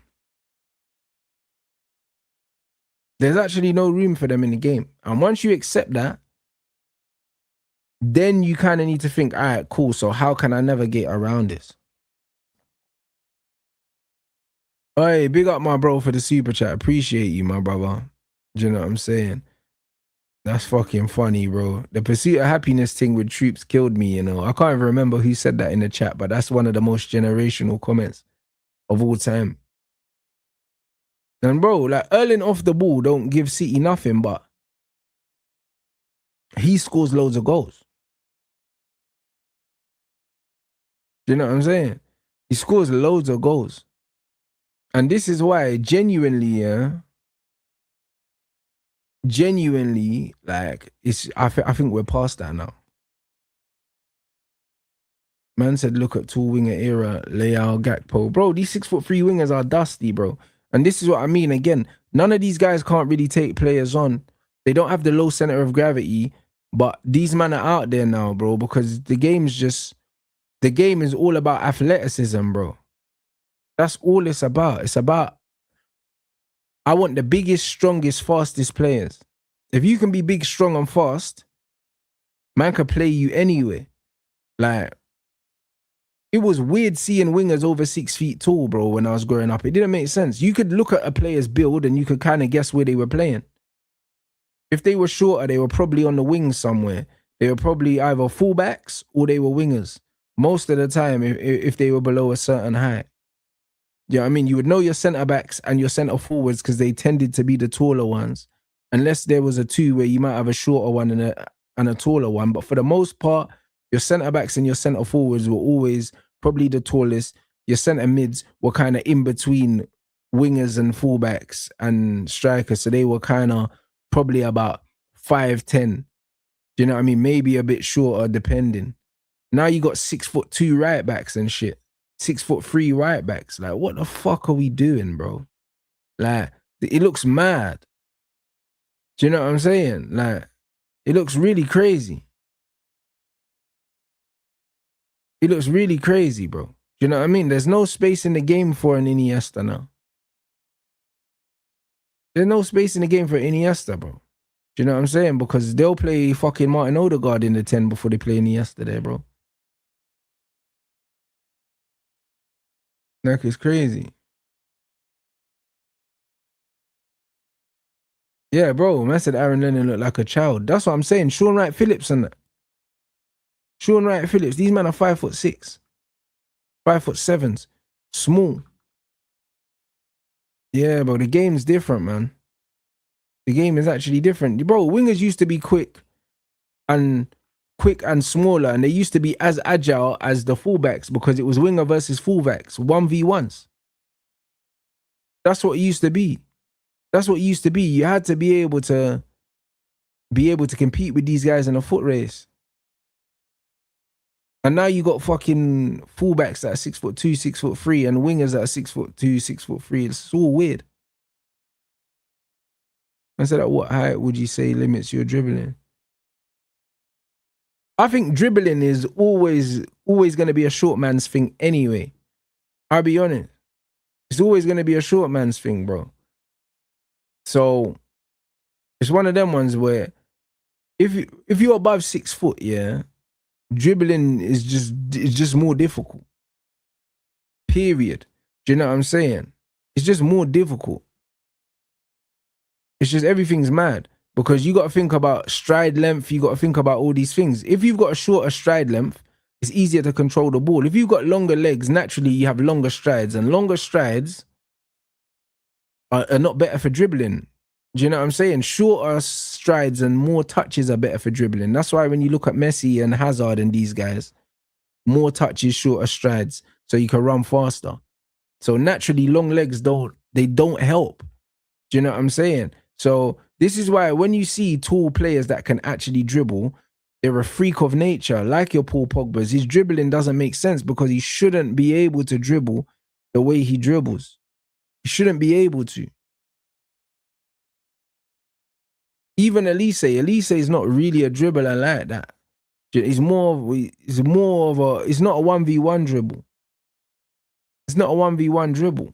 There's actually no room for them in the game. And once you accept that, then you kind of need to think, all right, cool, so how can I navigate around this? Hey, big up my bro for the super chat. Appreciate you, my brother. Do you know what I'm saying? That's fucking funny, bro. The pursuit of happiness thing with troops killed me, you know. I can't even remember who said that in the chat, but that's one of the most generational comments of all time. And bro, like Erling off the ball don't give City nothing, but he scores loads of goals. Do you know what I'm saying? He scores loads of goals. And this is why genuinely, like, I think we're past that now. Man said, look at tall winger era, Leao, Gakpo. Bro, these 6'3" wingers are dusty, bro. And this is what I mean. Again, none of these guys can't really take players on. They don't have the low center of gravity, but these men are out there now, bro, because the game is all about athleticism, bro. That's all it's about. It's about, I want the biggest, strongest, fastest players. If you can be big, strong, and fast, man can play you anywhere. Like, it was weird seeing wingers over 6 feet tall, bro, when I was growing up. It didn't make sense. You could look at a player's build and you could kind of guess where they were playing. If they were shorter, they were probably on the wings somewhere. They were probably either fullbacks or they were wingers. Most of the time, if they were below a certain height. Yeah, I mean, you would know your centre-backs and your centre-forwards because they tended to be the taller ones. Unless there was a two where you might have a shorter one and a taller one. But for the most part, your centre-backs and your centre-forwards were always probably the tallest. Your centre-mids were kind of in between wingers and fullbacks and strikers. So they were kind of probably about 5'10". Do you know what I mean? Maybe a bit shorter, depending. Now you got 6'2" right backs and shit. 6'3" right backs. Like, what the fuck are we doing, bro? Like, it looks mad. Do you know what I'm saying? Like, it looks really crazy. It looks really crazy, bro. Do you know what I mean? There's no space in the game for an Iniesta now. There's no space in the game for Iniesta, bro. Do you know what I'm saying? Because they'll play fucking Martin Odegaard in the 10 before they play Iniesta there, bro. Like, it's crazy. Yeah, bro. Man said Aaron Lennon looked like a child. That's what I'm saying. Sean Wright Phillips and that. Sean Wright Phillips. These men are 5'6", 5'7", small. Yeah, bro. The game's different, man. The game is actually different, bro. Wingers used to be quick and smaller, and they used to be as agile as the fullbacks because it was winger versus fullbacks, 1v1s. That's what it used to be. That's what it used to be. You had to be able to compete with these guys in a foot race. And now you got fucking fullbacks that are 6'2", 6'3", and wingers that are 6'2", 6'3". It's all weird. I said, at what height would you say limits your dribbling? I think dribbling is always going to be a short man's thing anyway. I'll be honest. It's always going to be a short man's thing, bro. So it's one of them ones where if you're above 6 foot, yeah, dribbling is just more difficult. Period. Do you know what I'm saying? It's just more difficult. It's just everything's mad because you got to think about stride length. You got to think about all these things. If you've got a shorter stride length, it's easier to control the ball. If you've got longer legs, naturally you have longer strides, and longer strides are not better for dribbling. Do you know what I'm saying? Shorter strides and more touches are better for dribbling. That's why when you look at Messi and Hazard and these guys, more touches, shorter strides, so you can run faster. So naturally, long legs don't help. Do you know what I'm saying? So this is why when you see tall players that can actually dribble, they're a freak of nature, like your Paul Pogba's. His dribbling doesn't make sense because he shouldn't be able to dribble the way he dribbles. He shouldn't be able to. Even Elise is not really a dribbler like that. It's not a 1v1 dribble. It's not a 1v1 dribble.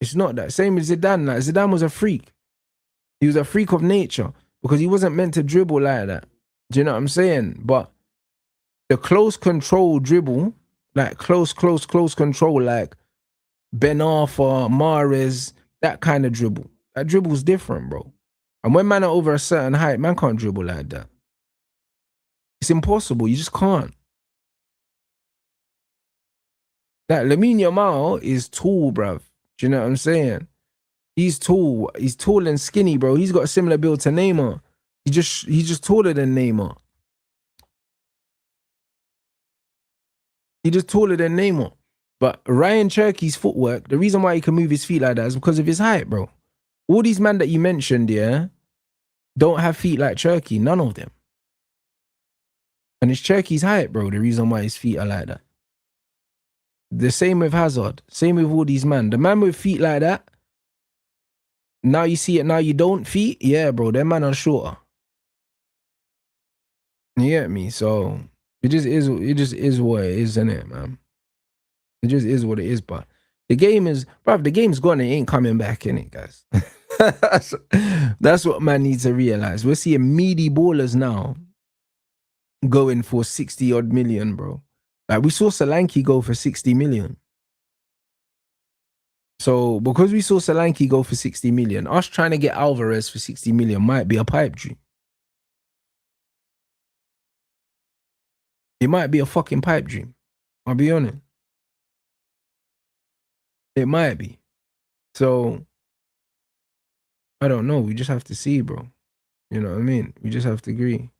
It's not that. Same as Zidane. Like, Zidane was a freak. He was a freak of nature because he wasn't meant to dribble like that. Do you know what I'm saying? But the close control dribble, like close control, like Ben Arfa, Mahrez, that kind of dribble. That dribble's different, bro. And when man are over a certain height, man can't dribble like that. It's impossible. You just can't. That Lamine Yamal is tall, bruv. Do you know what I'm saying? He's tall. He's tall and skinny, bro. He's got a similar build to Neymar. He's just taller than Neymar. He's just taller than Neymar. But Ryan Cherky's footwork, the reason why he can move his feet like that is because of his height, bro. All these men that you mentioned, yeah, don't have feet like Cherky. None of them. And it's Cherky's height, bro, the reason why his feet are like that. The same with Hazard. Same with all these men. The man with feet like that, now you see it, now you don't feet. Yeah, bro, them man are shorter. You get me? So it just is what it is, isn't it, man? It just is what it is, but the game is, bruv, the game's gone and it ain't coming back, innit, guys? That's what man needs to realize. We're seeing meaty ballers now going for 60 odd million, bro. Like, we saw Solanke go for 60 million. So because we saw Solanke go for 60 million, us trying to get Alvarez for 60 million might be a pipe dream. It might be a fucking pipe dream. I'll be honest. It might be. So I don't know. We just have to see, bro. You know what I mean? We just have to agree.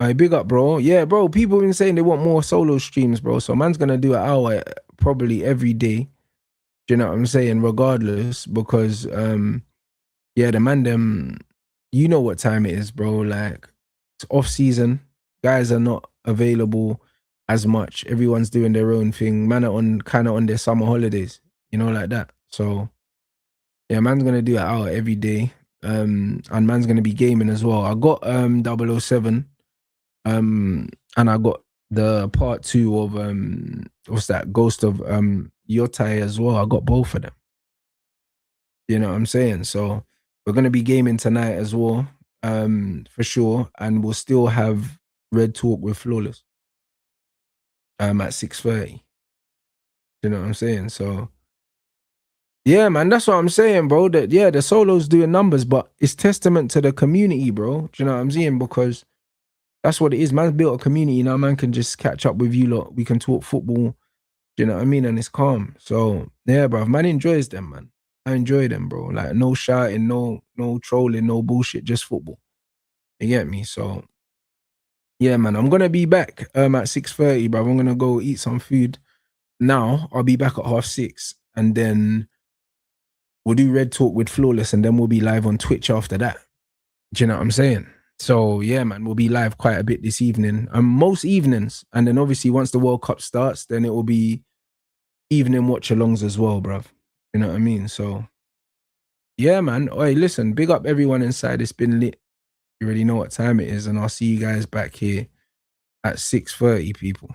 I big up, bro. Yeah, bro. People been saying they want more solo streams, bro. So man's gonna do an hour probably every day. Do you know what I'm saying? Regardless, because yeah, the man them, you know what time it is, bro. Like, it's off season. Guys are not available as much. Everyone's doing their own thing. Man are on kind of on their summer holidays, you know, like that. So yeah, man's gonna do an hour every day. And man's gonna be gaming as well. I got 007. And I got the part 2 of what's that, Ghost of Yotai as well. I got both of them. You know what I'm saying? So we're gonna be gaming tonight as well, for sure, and we'll still have Red Talk with Flawless at 6:30. You know what I'm saying? So yeah, man, that's what I'm saying, bro. That yeah, the solo's doing numbers, but it's testament to the community, bro. Do you know what I'm saying? Because that's what it is. Man's built a community now. Man can just catch up with you lot. We can talk football. Do you know what I mean? And it's calm. So yeah, bro. Man enjoys them, man. I enjoy them, bro. Like no shouting, no trolling, no bullshit, just football. You get me? So yeah, man. I'm gonna be back at 6:30, bro. I'm gonna go eat some food. Now I'll be back at 6:30, and then we'll do Red Talk with Flawless, and then we'll be live on Twitch after that. Do you know what I'm saying? So yeah, man, we'll be live quite a bit this evening. Most evenings, and then obviously once the World Cup starts, then it will be evening watch-alongs as well, bruv. You know what I mean? So yeah, man. Oi, listen, big up everyone inside. It's been lit. You already know what time it is, and I'll see you guys back here at 6:30, people.